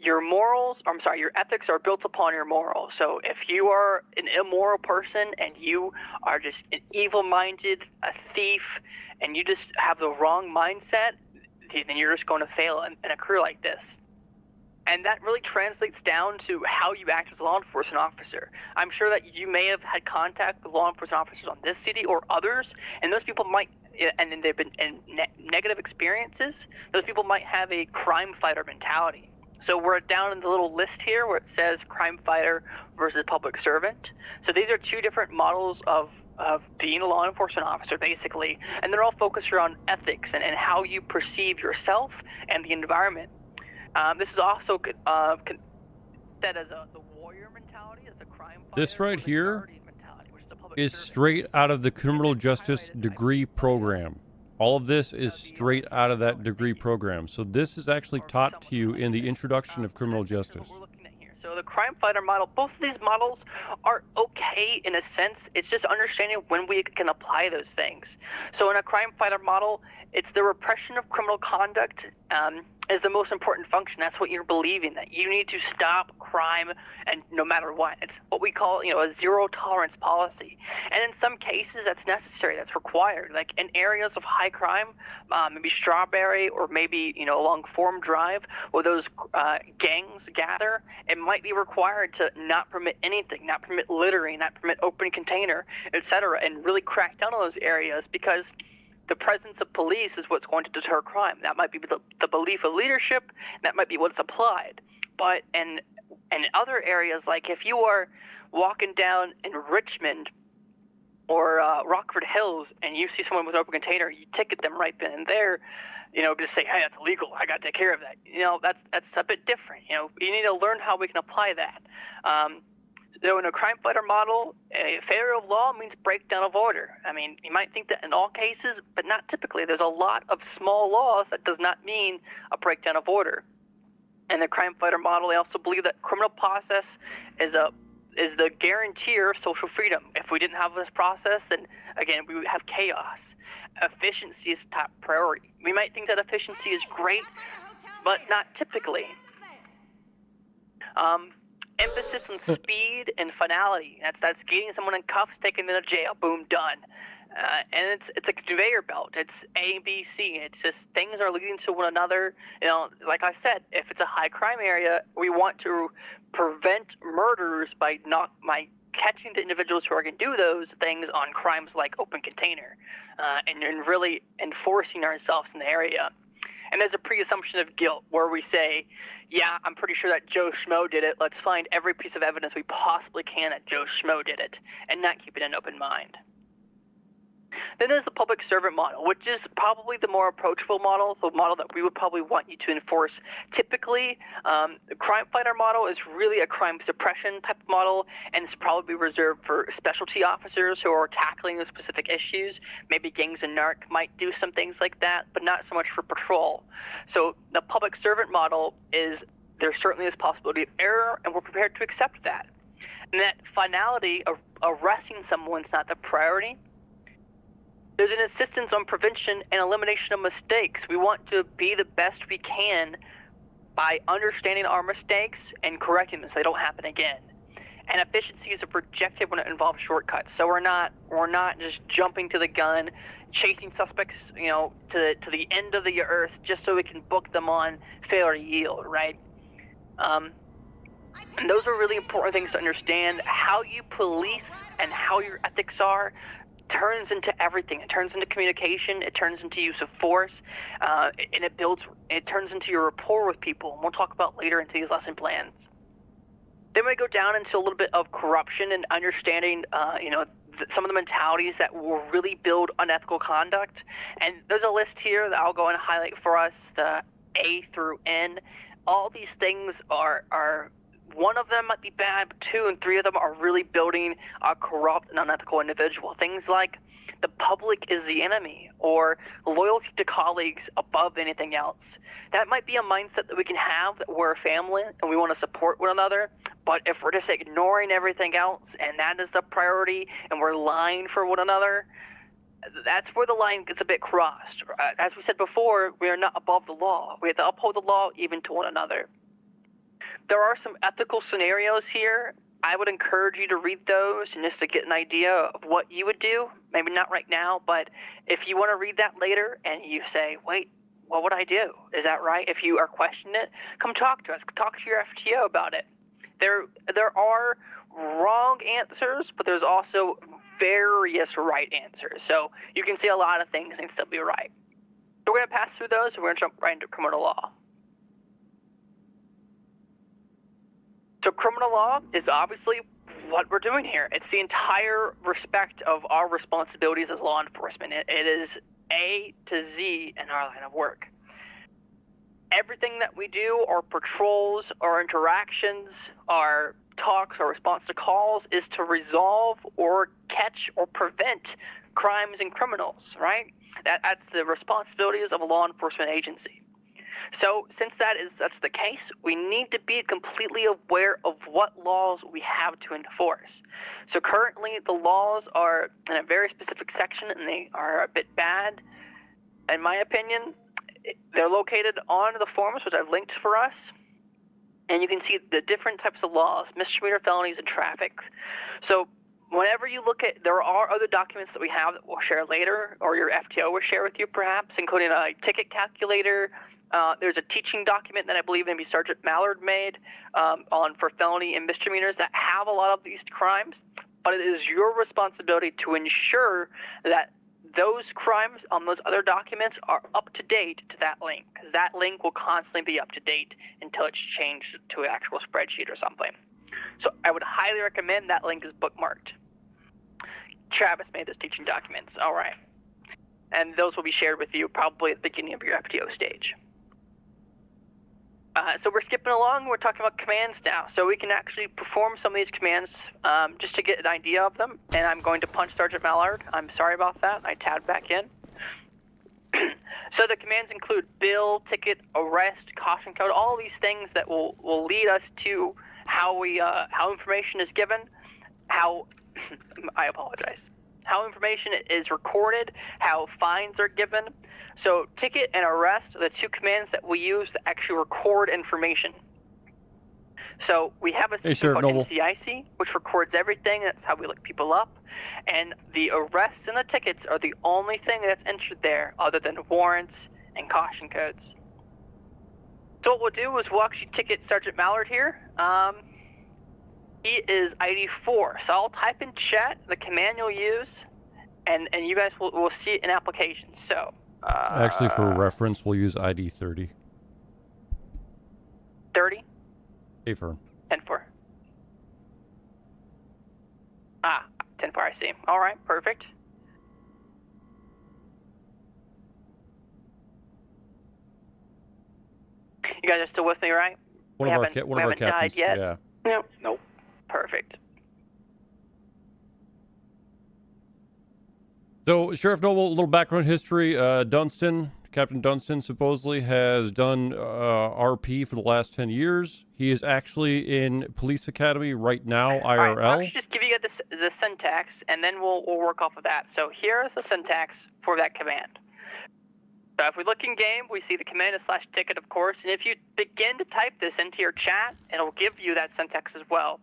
your ethics are built upon your morals. So if you are an immoral person and you are just an evil-minded, a thief, and you just have the wrong mindset, then you're just going to fail in a career like this. And that really translates down to how you act as a law enforcement officer. I'm sure that you may have had contact with law enforcement officers on this city or others, and those people might, and then they've been in negative experiences, those people might have a crime fighter mentality. So we're down in the little list here where it says crime fighter versus public servant. So these are two different models of being a law enforcement officer, basically, and they're all focused around ethics and how you perceive yourself and the environment. This is also said as the warrior mentality, as the crime fighter. This right here is straight out of the criminal justice degree program. All of this is straight out of that degree program. So this is actually taught to you in the introduction of criminal justice. So the crime fighter model, both of these models are okay in a sense. It's just understanding when we can apply those things. So in a crime fighter model, it's the repression of criminal conduct is the most important function. That's what you're believing, that you need to stop crime, and no matter what. It's what we call, a zero tolerance policy. And in some cases, that's necessary, that's required. Like in areas of high crime, maybe Strawberry or maybe, along Forum Drive, where those gangs gather, it might be required to not permit anything, not permit littering, not permit open container, etc., and really crack down on those areas, because the presence of police is what's going to deter crime. That might be the belief of leadership, and that might be what's applied. But in other areas, like if you are walking down in Richmond or Rockford Hills and you see someone with an open container, you ticket them right then and there, just say, hey, that's illegal, I got to take care of that. That's a bit different. You need to learn how we can apply that. So in a crime fighter model, a failure of law means breakdown of order. I mean, you might think that in all cases, but not typically. There's a lot of small laws that does not mean a breakdown of order. In the crime fighter model, they also believe that criminal process is the guarantor of social freedom. If we didn't have this process, then again, we would have chaos. Efficiency is top priority. We might think that efficiency is great, but not typically. Emphasis on speed and finality. That's getting someone in cuffs, taking them to jail, boom, done. And it's a conveyor belt. It's A, B, C. It's just things are leading to one another. Like I said, if it's a high crime area, we want to prevent murders by catching the individuals who are going to do those things on crimes like open container, and really enforcing ourselves in the area. And there's a pre-assumption of guilt where we say, yeah, I'm pretty sure that Joe Schmo did it. Let's find every piece of evidence we possibly can that Joe Schmo did it, and not keep it an open mind. Then there's the public servant model, which is probably the more approachable model, the model that we would probably want you to enforce. Typically, the crime fighter model is really a crime suppression type of model, and it's probably reserved for specialty officers who are tackling those specific issues. Maybe gangs and narc might do some things like that, but not so much for patrol. So the public servant model is, there certainly is possibility of error, and we're prepared to accept that. And that finality of arresting someone is not the priority. There's an insistence on prevention and elimination of mistakes. We want to be the best we can by understanding our mistakes and correcting them so they don't happen again. And efficiency is rejected when it involves shortcuts. So we're not just jumping to the gun, chasing suspects, to the end of the earth just so we can book them on failure to yield, right? And those are really important things to understand. How you police and how your ethics are turns into everything. It turns into communication, it turns into use of force, and it turns into your rapport with people. And we'll talk about later into these lesson plans. Then we go down into a little bit of corruption and understanding, some of the mentalities that will really build unethical conduct. And there's a list here that I'll go and highlight for us, the A through N. All these things are one of them might be bad, but 2 and 3 of them are really building a corrupt and unethical individual. Things like the public is the enemy, or loyalty to colleagues above anything else. That might be a mindset that we can have, that we're a family and we want to support one another, but if we're just ignoring everything else and that is the priority and we're lying for one another, that's where the line gets a bit crossed. As we said before, we are not above the law. We have to uphold the law even to one another. There are some ethical scenarios here. I would encourage you to read those and just to get an idea of what you would do. Maybe not right now, but if you want to read that later and you say, wait, what would I do? Is that right? If you are questioning it, come talk to us. Talk to your FTO about it. There are wrong answers, but there's also various right answers. So you can see a lot of things and still be right. So we're going to pass through those, and we're going to jump right into criminal law. So criminal law is obviously what we're doing here. It's the entire respect of our responsibilities as law enforcement. It is A to Z in our line of work. Everything that we do, our patrols, our interactions, our talks, our response to calls, is to resolve or catch or prevent crimes and criminals, right? That's the responsibilities of a law enforcement agency. So since that's the case, we need to be completely aware of what laws we have to enforce. So currently the laws are in a very specific section, and they are a bit bad. In my opinion, they're located on the forums, which I've linked for us. And you can see the different types of laws, misdemeanor, felonies, and traffic. So whenever you look at, there are other documents that we have that we'll share later, or your FTO will share with you perhaps, including a ticket calculator. There's a teaching document that I believe maybe Sergeant Mallard made for felony and misdemeanors that have a lot of these crimes, but it is your responsibility to ensure that those crimes on those other documents are up to date to that link, because that link will constantly be up to date until it's changed to an actual spreadsheet or something. So I would highly recommend that link is bookmarked. Travis made those teaching documents. All right. And those will be shared with you probably at the beginning of your FTO stage. So we're skipping along. We're talking about commands now. So we can actually perform some of these commands just to get an idea of them. And I'm going to punch Sergeant Mallard. I'm sorry about that. I tabbed back in. So the commands include bill, ticket, arrest, caution code, all these things that will lead us to how information is given, how I apologize, how information is recorded, how fines are given. So ticket and arrest are the two commands that we use to actually record information. So we have a system called NCIC, which records everything. That's how we look people up. And the arrests and the tickets are the only thing that's entered there other than warrants and caution codes. So what we'll do is we'll actually ticket Sergeant Mallard here. He is ID 4. So I'll type in chat the command you'll use, and you guys will see it in application. So actually, for reference, we'll use ID 30. 30? A-firm. 10-4. 10-4, I see. All right, perfect. You guys are still with me, right? One of our captains. Died yet? Yeah. Nope. Perfect. So, Sheriff Noble, a little background history. Captain Dunstan supposedly has done RP for the last 10 years. He is actually in Police Academy right now, IRL. All right, I'll just give you the syntax, and then we'll work off of that. So here's the syntax for that command. So if we look in game, we see the command is /ticket, of course, and if you begin to type this into your chat, it'll give you that syntax as well.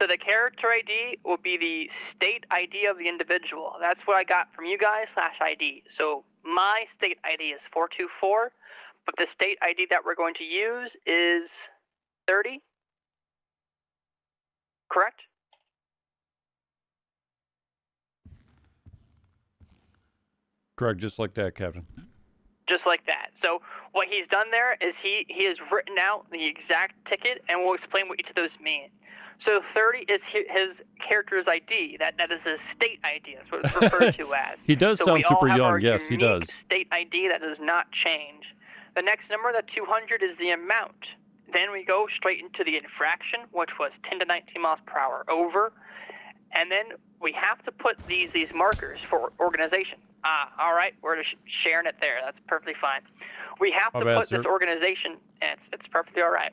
So the character ID will be the state ID of the individual. That's what I got from you guys /ID. So my state ID is 424, but the state ID that we're going to use is 30. Correct? Correct, just like that, Captain. Just like that. So what he's done there is he has written out the exact ticket, and we'll explain what each of those mean. So 30 is his character's ID. That is his state ID. That's what it's referred to as. He does sound super young. Yes, he does. State ID that does not change. The next number, the 200, is the amount. Then we go straight into the infraction, which was 10 to 19 miles per hour over. And then we have to put these markers for organization. All right, we're just sharing it there. That's perfectly fine. We have to put this organization, and it's perfectly all right.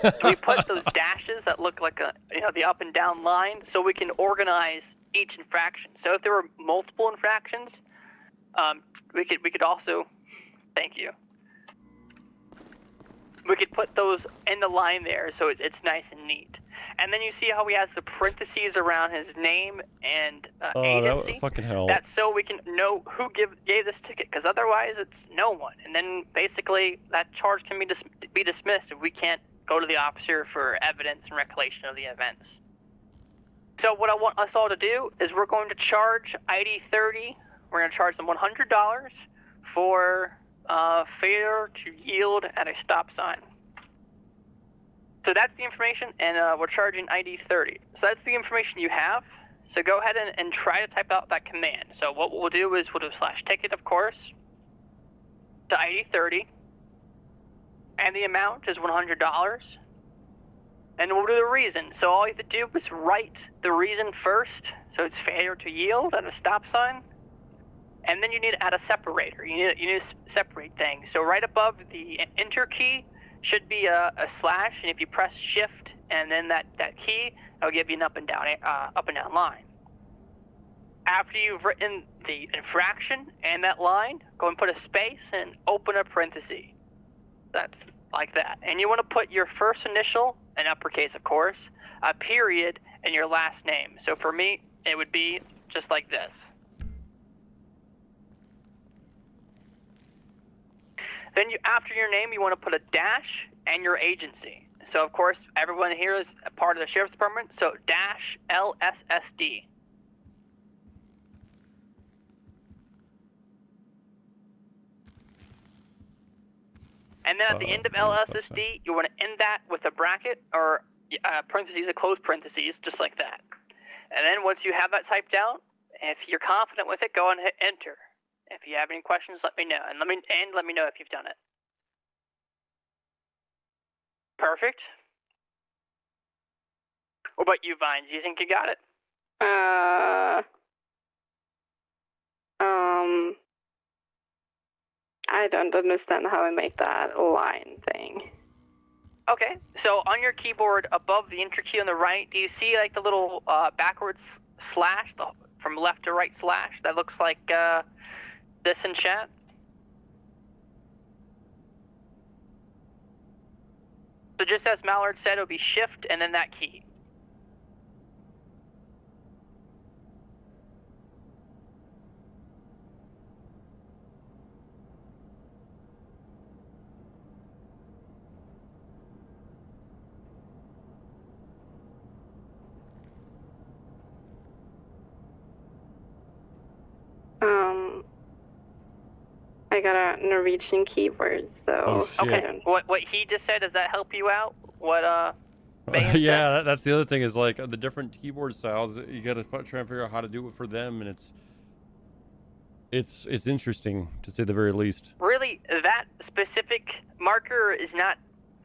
So we put those dashes that look like the up and down line, so we can organize each infraction. So if there were multiple infractions, we could also, thank you. We could put those in the line there, so it's nice and neat. And then you see how he has the parentheses around his name and agency. That fucking hell. That's so we can know who gave this ticket, because otherwise it's no one. And then basically that charge can be dismissed if we can't go to the officer for evidence and recollection of the events. So what I want us all to do is we're going to charge ID 30. We're going to charge them $100 for failure to yield at a stop sign. So that's the information, and we're charging ID 30. So that's the information you have. So go ahead and try to type out that command. So what we'll do is we'll do /ticket, of course, to ID 30, and the amount is $100. And we'll do the reason. So all you have to do is write the reason first. So it's failure to yield at a stop sign. And then you need to add a separator. You need to separate things. So right above the enter key should be a slash, and if you press shift and then that key, it'll give you an up and down line. After you've written the infraction and that line, go and put a space and open a parenthesis. That's like that. And you want to put your first initial, in uppercase of course, a period, and your last name. So for me, it would be just like this. Then after your name, you want to put a dash and your agency. So of course, everyone here is a part of the Sheriff's Department, so dash LSSD. And then at the end of stop sign. LSSD, you want to end that with a bracket or parentheses, a closed parentheses, just like that. And then once you have that typed out, if you're confident with it, go on and hit enter. If you have any questions, let me know, and let me know if you've done it. Perfect. What about you, Vines? Do you think you got it? I don't understand how I make that line thing. Okay, so on your keyboard above the enter key on the right, do you see like the little backwards slash, from left to right slash? That looks like this in chat. So just as Mallard said, it'll be shift and then that key. I got a Norwegian keyboard, so Oh, shit. Okay, what he just said, does that help you out? What Van Yeah, said? that's the other thing is like the different keyboard styles. You got to try and figure out how to do it for them, and it's interesting to say the very least. Really, that specific marker is not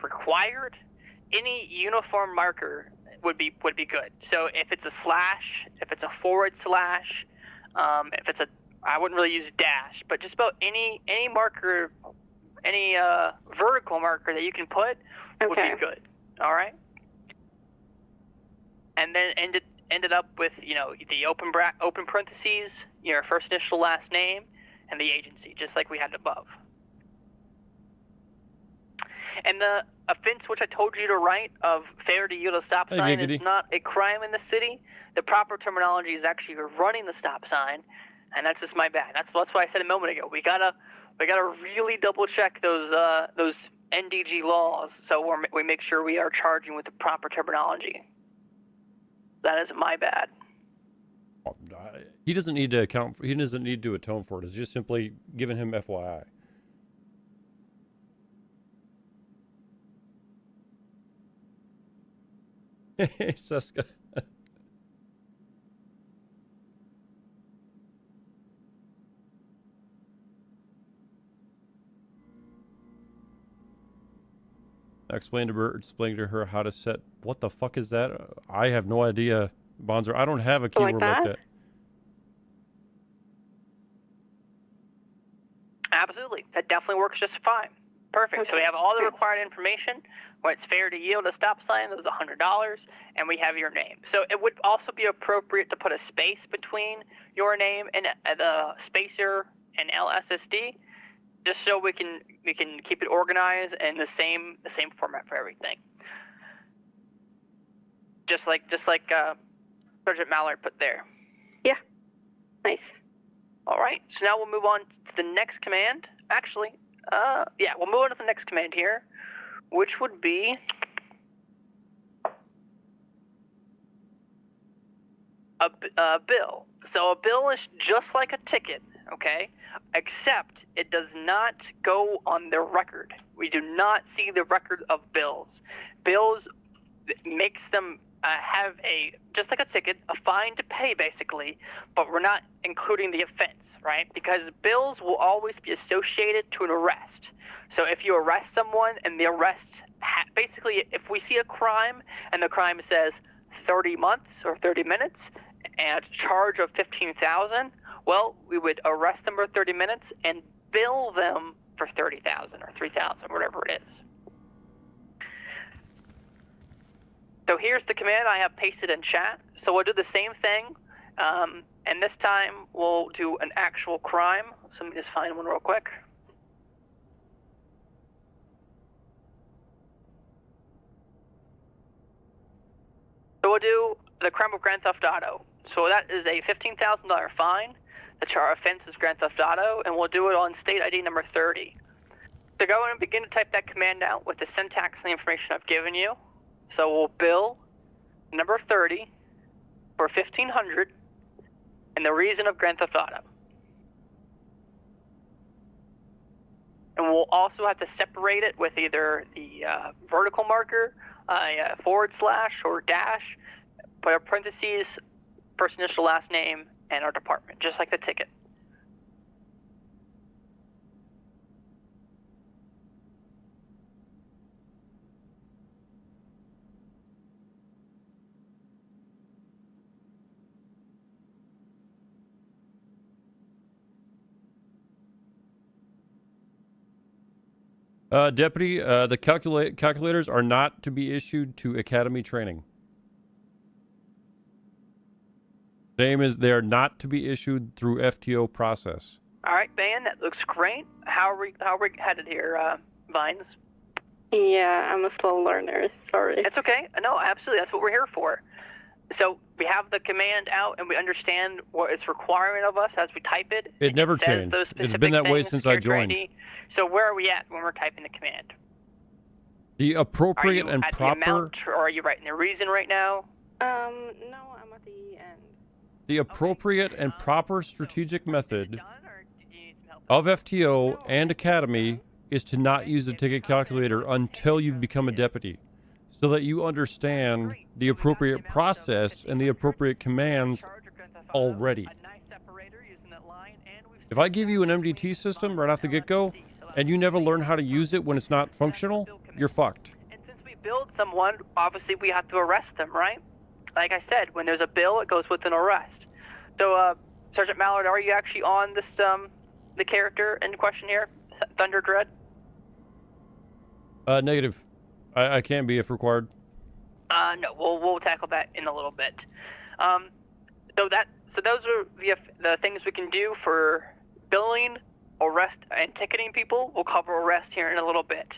required. Any uniform marker would be good. So if it's a slash, if it's a forward slash, if it's a, I wouldn't really use dash, but just about any marker, any vertical marker that you can put would be good. All right. And then ended up with, you know, the open parentheses, your first initial last name, and the agency, just like we had above. And the offense which I told you to write of failure to yield a stop sign is not a crime in the city. The proper terminology is actually running the stop sign, and that's just my bad. That's why I said a moment ago. We gotta really double check those NDG laws, so we make sure we are charging with the proper terminology. That is my bad. He doesn't need to account. He doesn't need to atone for it. It's just simply giving him FYI. Seska. Explain to her how to set. What the fuck is that? I have no idea, Bonzer. I don't have a keyword like that. Absolutely, that definitely works just fine. Perfect. Okay. So we have all the required information. When it's fair to yield a stop sign, that was $100, and we have your name. So it would also be appropriate to put a space between your name and the spacer and LSSD, just so we can keep it organized in the same format for everything. Just like Sergeant Mallard put there. Yeah. Nice. All right. So now we'll move on to the next command. Actually, we'll move on to the next command here, which would be a bill. So a bill is just like a ticket, okay? Except it does not go on the record. We do not see the record of bills. Bills makes them have just like a ticket, a fine to pay basically, but we're not including the offense, right? Because bills will always be associated to an arrest. So if you arrest someone and the arrest, basically if we see a crime and the crime says 30 months or 30 minutes and a charge of $15,000, well, we would arrest them for 30 minutes and bill them for $30,000 or $3,000, whatever it is. So here's the command I have pasted in chat. So we'll do the same thing, and this time we'll do an actual crime. So let me just find one real quick. So we'll do the crime of Grand Theft Auto. So that is a $15,000 fine. The offense is Grand Theft Auto, and we'll do it on state ID number 30. So go in and begin to type that command out with the syntax and the information I've given you. So we'll bill number 30 for $1,500 and the reason of Grand Theft Auto. and we'll also have to separate it with either the vertical marker, a forward slash or dash, put a parentheses, first initial, last name, and our department, just like the ticket. Deputy, the calculators are not to be issued to Academy training. Same as they are not to be issued through FTO process. All right, Ben, that looks great. How are we headed here, Vines? Yeah, I'm a slow learner. Sorry. It's okay. No, absolutely. That's what we're here for. So we have the command out, and we understand what it's requiring of us as we type it. It never changed. It's been that way since I joined. So where are we at when we're typing the command? The appropriate and proper. The amount, or are you writing the reason right now? No, I'm at the end. The appropriate and proper strategic method of FTO and Academy is to not use the ticket calculator until you've become a deputy, so that you understand the appropriate process and the appropriate commands already. If I give you an MDT system right off the get-go, and you never learn how to use it when it's not functional, you're fucked. And since we build someone, obviously we have to arrest them, right? Like I said, when there's a bill, it goes with an arrest. So, Sergeant Mallard, are you actually on this, the character in question here, Thunder Dread? Negative. I can be if required. No, we'll tackle that in a little bit. So those are the things we can do for billing, arrest, and ticketing people. We'll cover arrest here in a little bit.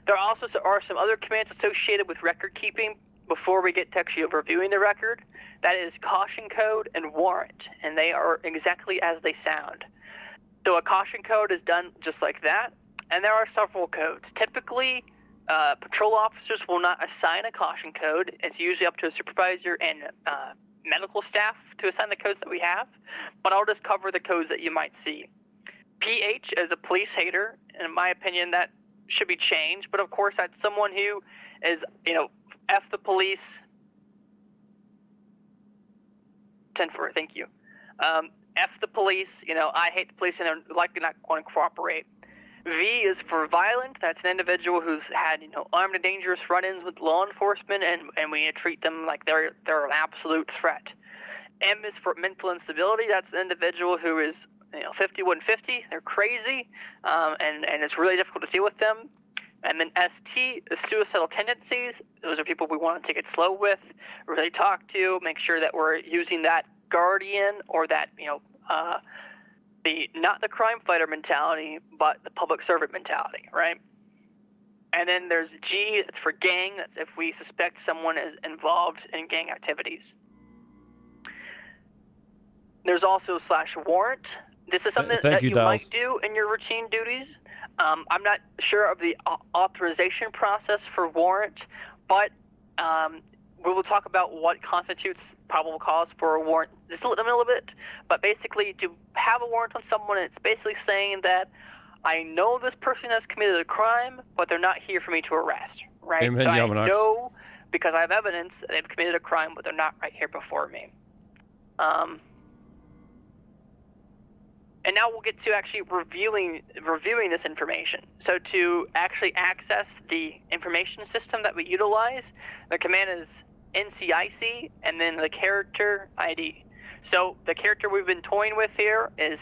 There also are some other commands associated with record keeping before we get to actually reviewing the record. That is caution code and warrant, and they are exactly as they sound. So a caution code is done just like that, and there are several codes. Typically, patrol officers will not assign a caution code. It's usually up to a supervisor and medical staff to assign the codes that we have, but I'll just cover the codes that you might see. PH is a police hater, and in my opinion, that should be changed, but of course, that's someone who is, F the police. 10-4, thank you. F the police, I hate the police and they're likely not going to cooperate. V is for violent. That's an individual who's had, armed and dangerous run-ins with law enforcement, and we treat them like they're an absolute threat. M is for mental instability. That's an individual who is, 5150. They're crazy, and it's really difficult to deal with them. And then ST is suicidal tendencies. Those are people we want to take it slow with, really talk to, make sure that we're using that guardian or that, not the crime fighter mentality, but the public servant mentality, right? And then there's G, it's for gang. That's if we suspect someone is involved in gang activities. There's also /warrant. This is something that you might do in your routine duties. I'm not sure of the authorization process for warrant, but we will talk about what constitutes probable cause for a warrant just a little bit. But basically, to have a warrant on someone, it's basically saying that I know this person has committed a crime, but they're not here for me to arrest, right? Amen, so I know because I have evidence that they've committed a crime, but they're not right here before me. And now we'll get to actually reviewing this information. So to actually access the information system that we utilize, the command is NCIC and then the character ID. So the character we've been toying with here is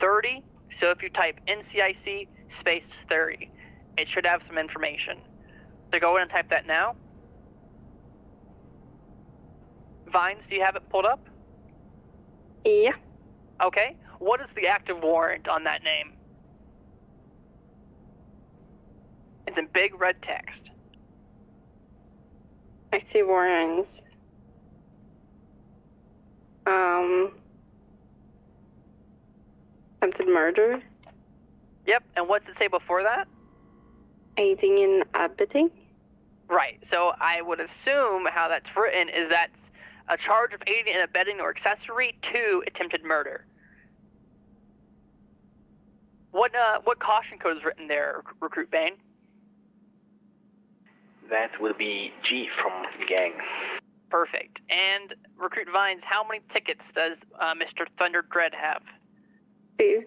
30. So if you type NCIC space 30, it should have some information. So go ahead and type that now. Vines, do you have it pulled up? Yeah. Okay. What is the active warrant on that name? It's in big red text. I see warrants. Attempted murder. Yep, and what's it say before that? Aiding and abetting. Right, so I would assume how that's written is that's a charge of aiding and abetting or accessory to attempted murder. What caution code is written there, Recruit Bane? That will be G from gang. Perfect. And Recruit Vines, how many tickets does Mr. Thunder Dread have? 2.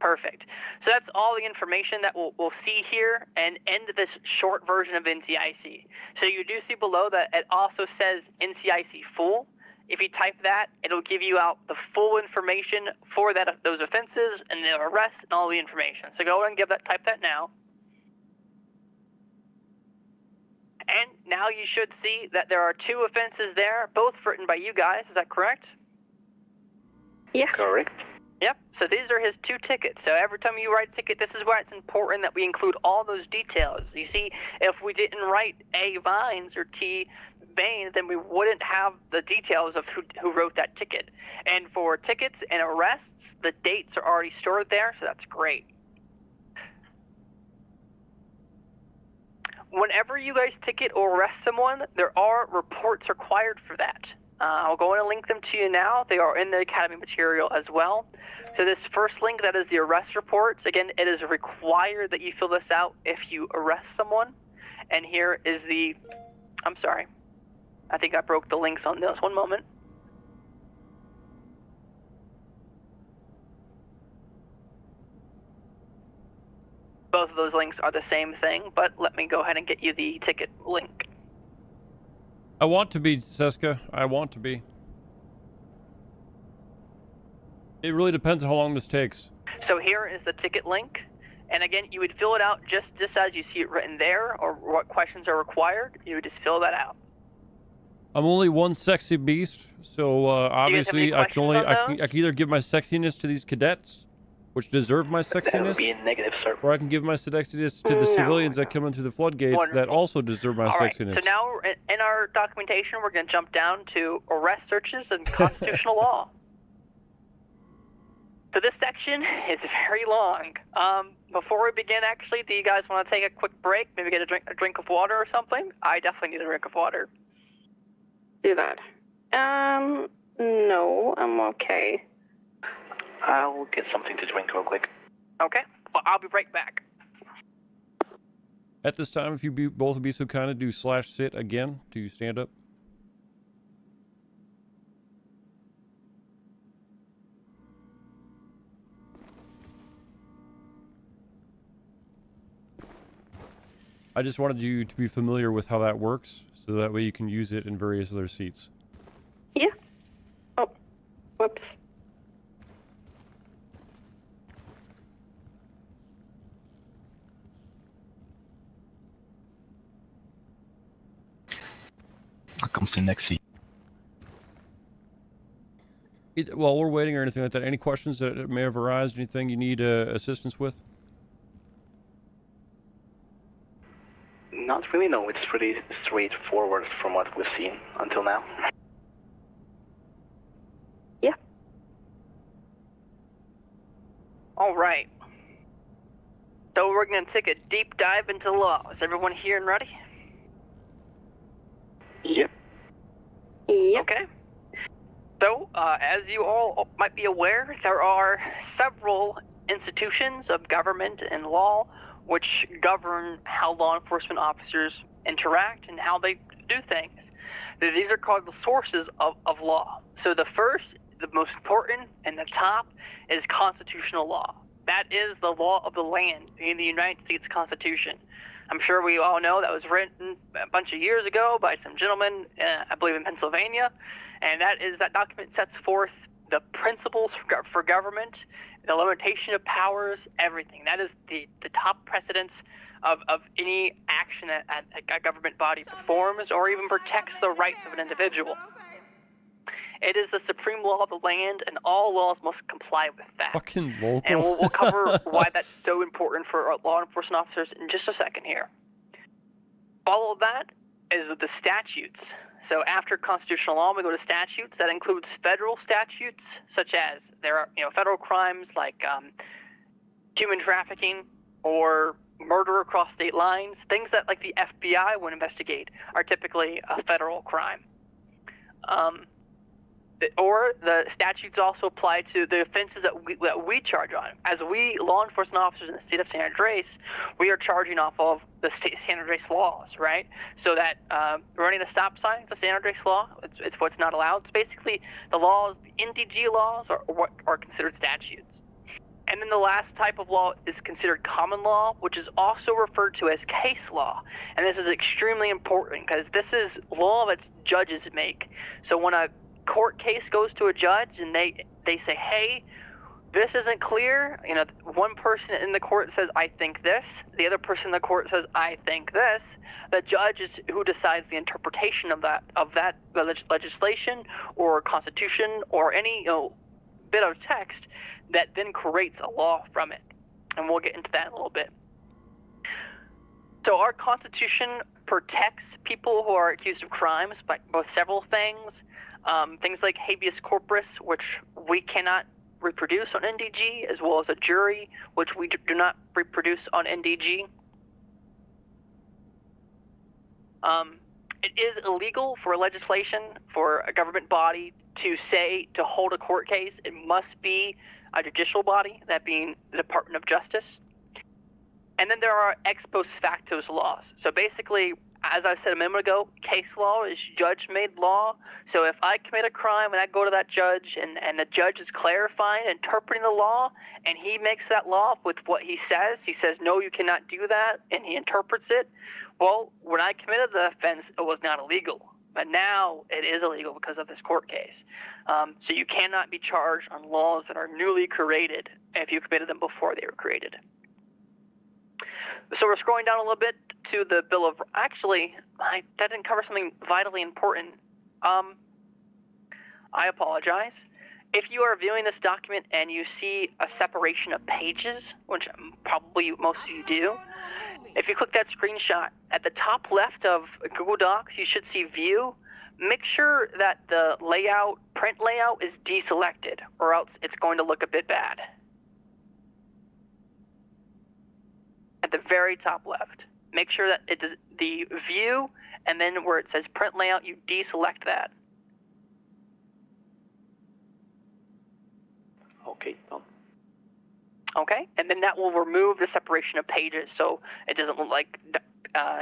Perfect. So that's all the information that we'll see here and end this short version of NCIC. So you do see below that it also says NCIC full. If you type that, it'll give you out the full information for those offenses and the arrest and all the information. So go ahead and type that now. And now you should see that there are 2 offenses there, both written by you guys. Is that correct? Yeah. Correct. Yep. So these are his 2 tickets. So every time you write a ticket, this is why it's important that we include all those details. You see, if we didn't write A. Vines or T. Bane, then we wouldn't have the details of who wrote that ticket. And for tickets and arrests, the dates are already stored there, so that's great. Whenever you guys ticket or arrest someone, there are reports required for that. I'll go in and link them to you now. They are in the Academy material as well. So this first link, that is the arrest reports. Again, it is required that you fill this out if you arrest someone. And here is the... I'm sorry. I think I broke the links on this. One moment. Both of those links are the same thing, but let me go ahead and get you the ticket link. I want to be, Seska. I want to be. It really depends on how long this takes. So here is the ticket link. And again, you would fill it out just as you see it written there, or what questions are required. You would just fill that out. I'm only one sexy beast, so obviously I can either give my sexiness to these cadets, which deserve my That would sexiness, be a negative, sir. or I can give my sexiness to the civilians that come in through the floodgates that also deserve my All right, sexiness. so now in our documentation, we're going to jump down to arrest searches and constitutional law. So this section is very long. Before we begin, actually, do you guys want to take a quick break? Maybe get a drink of water or something? I definitely need a drink of water. Do that. No, I'm okay. I'll get something to drink real quick. Okay, well, I'll be right back. At this time, if you both would be so kind of do /sit again to stand up. I just wanted you to be familiar with how that works, so that way you can use it in various other seats. Yeah. Oh, whoops. I'll come sit next to you. While we're waiting or anything like that, any questions that may have arisen, anything you need assistance with? Not really, no. It's pretty straightforward from what we've seen until now. Yeah. All right. So we're going to take a deep dive into law. Is everyone here and ready? Yep. Yep. Okay. So, as you all might be aware, there are several institutions of government and law which govern how law enforcement officers interact and how they do things. These are called the sources of law. So the first, the most important, and the top is constitutional law. That is the law of the land in the United States Constitution. I'm sure we all know that was written a bunch of years ago by some gentleman, I believe in Pennsylvania, and that document sets forth the principles for government, the limitation of powers, everything. That is the top precedence of any action that a government body performs or even protects the rights of an individual. It is the supreme law of the land, and all laws must comply with that. Fucking local. And we'll cover why that's so important for law enforcement officers in just a second here. Follow that is the statutes. So after constitutional law, we go to statutes. That includes federal statutes, such as there are federal crimes like human trafficking or murder across state lines. Things that like the FBI would investigate are typically a federal crime. or the statutes also apply to the offenses that we charge on. As we law enforcement officers in the state of San Andreas, we are charging off of the state San Andreas laws, right? So that running a stop sign is a San Andreas law. It's what's not allowed. It's basically the laws, the NDG laws are what are considered statutes. And then the last type of law is considered common law, which is also referred to as case law. And this is extremely important because this is law that judges make. So when a court case goes to a judge and they say, hey, this isn't clear, you know, one person in the court says, I think this, the other person in the court says, I think this, the judge is who decides the interpretation of that legislation or constitution or any, you know, bit of text that then creates a law from it. And we'll get into that in a little bit. So our Constitution protects people who are accused of crimes by both several things. Things like habeas corpus, which we cannot reproduce on NDG, as well as a jury, which we do not reproduce on NDG. It is illegal for legislation for a government body to hold a court case. It must be a judicial body, that being the Department of Justice. And then there are ex post facto laws. So basically, as I said a minute ago, case law is judge-made law. So if I commit a crime and I go to that judge and the judge is clarifying, interpreting the law, and he makes that law with what he says, no, you cannot do that, and he interprets it, well, when I committed the offense, it was not illegal. But now it is illegal because of this court case. So you cannot be charged on laws that are newly created if you committed them before they were created. So we're scrolling down a little bit to the Bill of... Actually, that didn't cover something vitally important. I apologize. If you are viewing this document and you see a separation of pages, which probably most of you do, if you click that screenshot, at the top left of Google Docs, you should see View. Make sure that the print layout is deselected, or else it's going to look a bit bad. At the very top left, make sure that it does the View, and then where it says print layout, you deselect that. Okay, done. Okay, and then that will remove the separation of pages, so it doesn't look like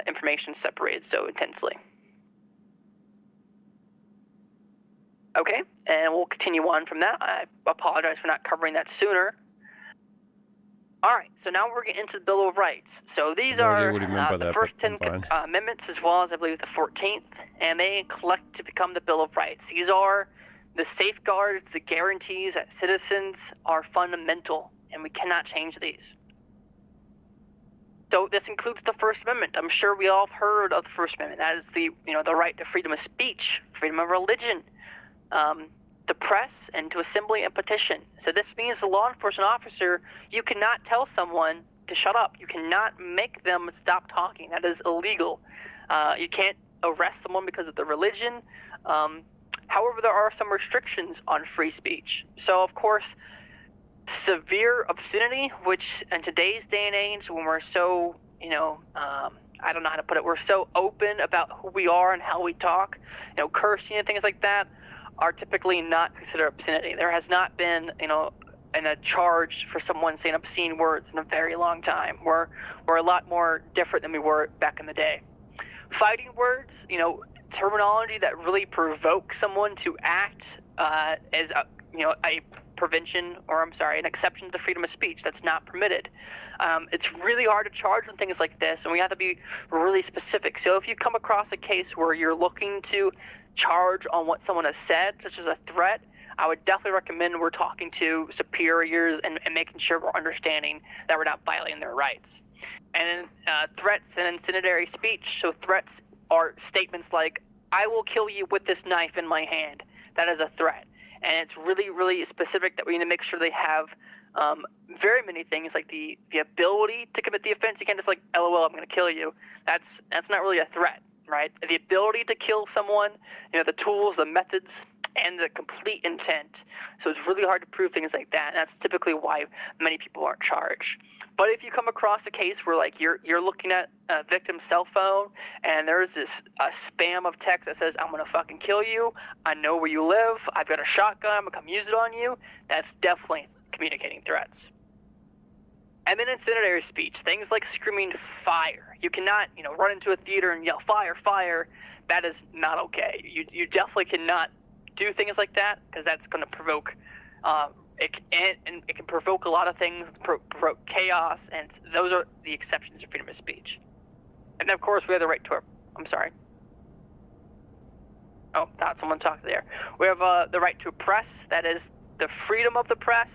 information separated so intensely. Okay, and we'll continue on from that. I apologize for not covering that sooner. All right, so now we're getting into the Bill of Rights. So these are the first 10 amendments, as well as I believe the 14th, and they collect to become the Bill of Rights. These are the safeguards, the guarantees that citizens are fundamental, and we cannot change these. So this includes the First Amendment. I'm sure we all have heard of the First Amendment. That is the right to freedom of speech, freedom of religion, to press and to assembly and petition. So this means the law enforcement officer, you cannot tell someone to shut up. You cannot make them stop talking. That is illegal. You can't arrest someone because of their religion. However, there are some restrictions on free speech. So, of course, severe obscenity, which in today's day and age, when we're so, I don't know how to put it, we're so open about who we are and how we talk, cursing and things like that, are typically not considered obscenity. There has not been, a charge for someone saying obscene words in a very long time. We're a lot more different than we were back in the day. Fighting words, terminology that really provokes someone to act as a prevention, or an exception to the freedom of speech. That's not permitted. It's really hard to charge on things like this, and we have to be really specific. So if you come across a case where you're looking to charge on what someone has said, such as a threat, I would definitely recommend we're talking to superiors and making sure we're understanding that we're not violating their rights. And threats and incendiary speech. So threats are statements like, I will kill you with this knife in my hand. That is a threat. And it's really, really specific that we need to make sure they have very many things, like the ability to commit the offense. You can't just like, LOL, I'm going to kill you. That's not really a threat, right? The ability to kill someone, the tools, the methods, and the complete intent. So it's really hard to prove things like that, and that's typically why many people aren't charged. But if you come across a case where like you're looking at a victim's cell phone and there's this spam of text that says, I'm gonna fucking kill you, I know where you live, I've got a shotgun, I'm gonna come use it on you, that's definitely communicating threats. And then incendiary speech, things like screaming fire. You cannot, run into a theater and yell fire, fire. That is not okay. You definitely cannot do things like that, because that's going to provoke it can provoke a lot of things, provoke chaos, and those are the exceptions to freedom of speech. And of course, we have the right to. I'm sorry. Oh, thought someone talked there. We have the right to press. That is the freedom of the press.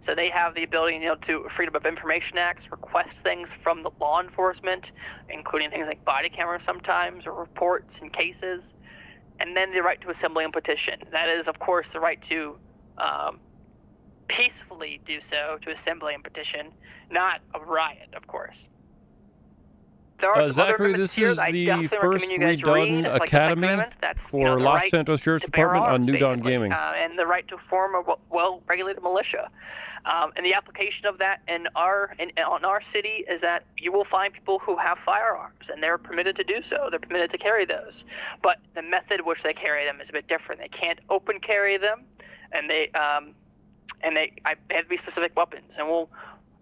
So they have the ability, to Freedom of Information Acts, request things from the law enforcement, including things like body cameras sometimes, or reports and cases. And then the right to assembly and petition. That is, of course, the right to peacefully do so, to assembly and petition, not a riot, of course. There are some other Zachary, amendments this here is that I the definitely first recommend you guys redone read, like the academy Second Amendment. That's, for the Los right Santos Sheriff's to bear Department on arms, New Dawn basically, Gaming. and the right to form a well-regulated militia. And the application of that on our city is that you will find people who have firearms, and they're permitted to do so. They're permitted to carry those. But the method which they carry them is a bit different. They can't open carry them, and they have to be specific weapons. And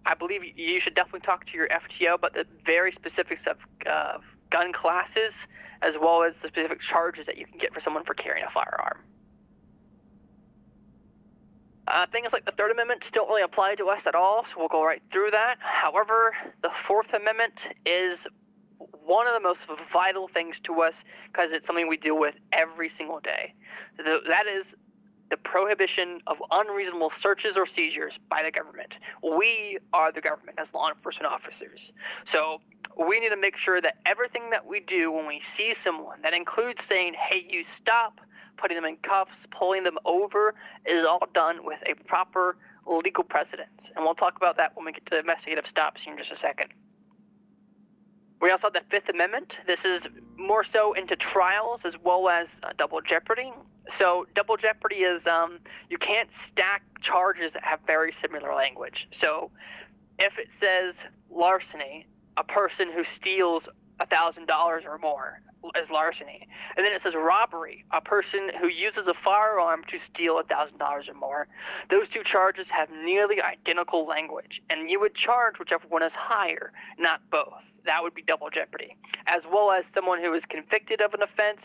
I believe you should definitely talk to your FTO about the very specifics of gun classes, as well as the specific charges that you can get for someone for carrying a firearm. Things like the Third Amendment don't really apply to us at all, so we'll go right through that. However, the Fourth Amendment is one of the most vital things to us because it's something we deal with every single day. That is the prohibition of unreasonable searches or seizures by the government. We are the government as law enforcement officers. So we need to make sure that everything that we do when we see someone, that includes saying, hey, you stop, putting them in cuffs, pulling them over, is all done with a proper legal precedence. And we'll talk about that when we get to investigative stops here in just a second. We also have the Fifth Amendment. This is more so into trials as well as double jeopardy. So double jeopardy is you can't stack charges that have very similar language. So if it says larceny, a person who steals $1,000 or more is larceny. And then it says robbery, a person who uses a firearm to steal $1,000 or more. Those two charges have nearly identical language, and you would charge whichever one is higher, not both. That would be double jeopardy. As well as someone who is convicted of an offense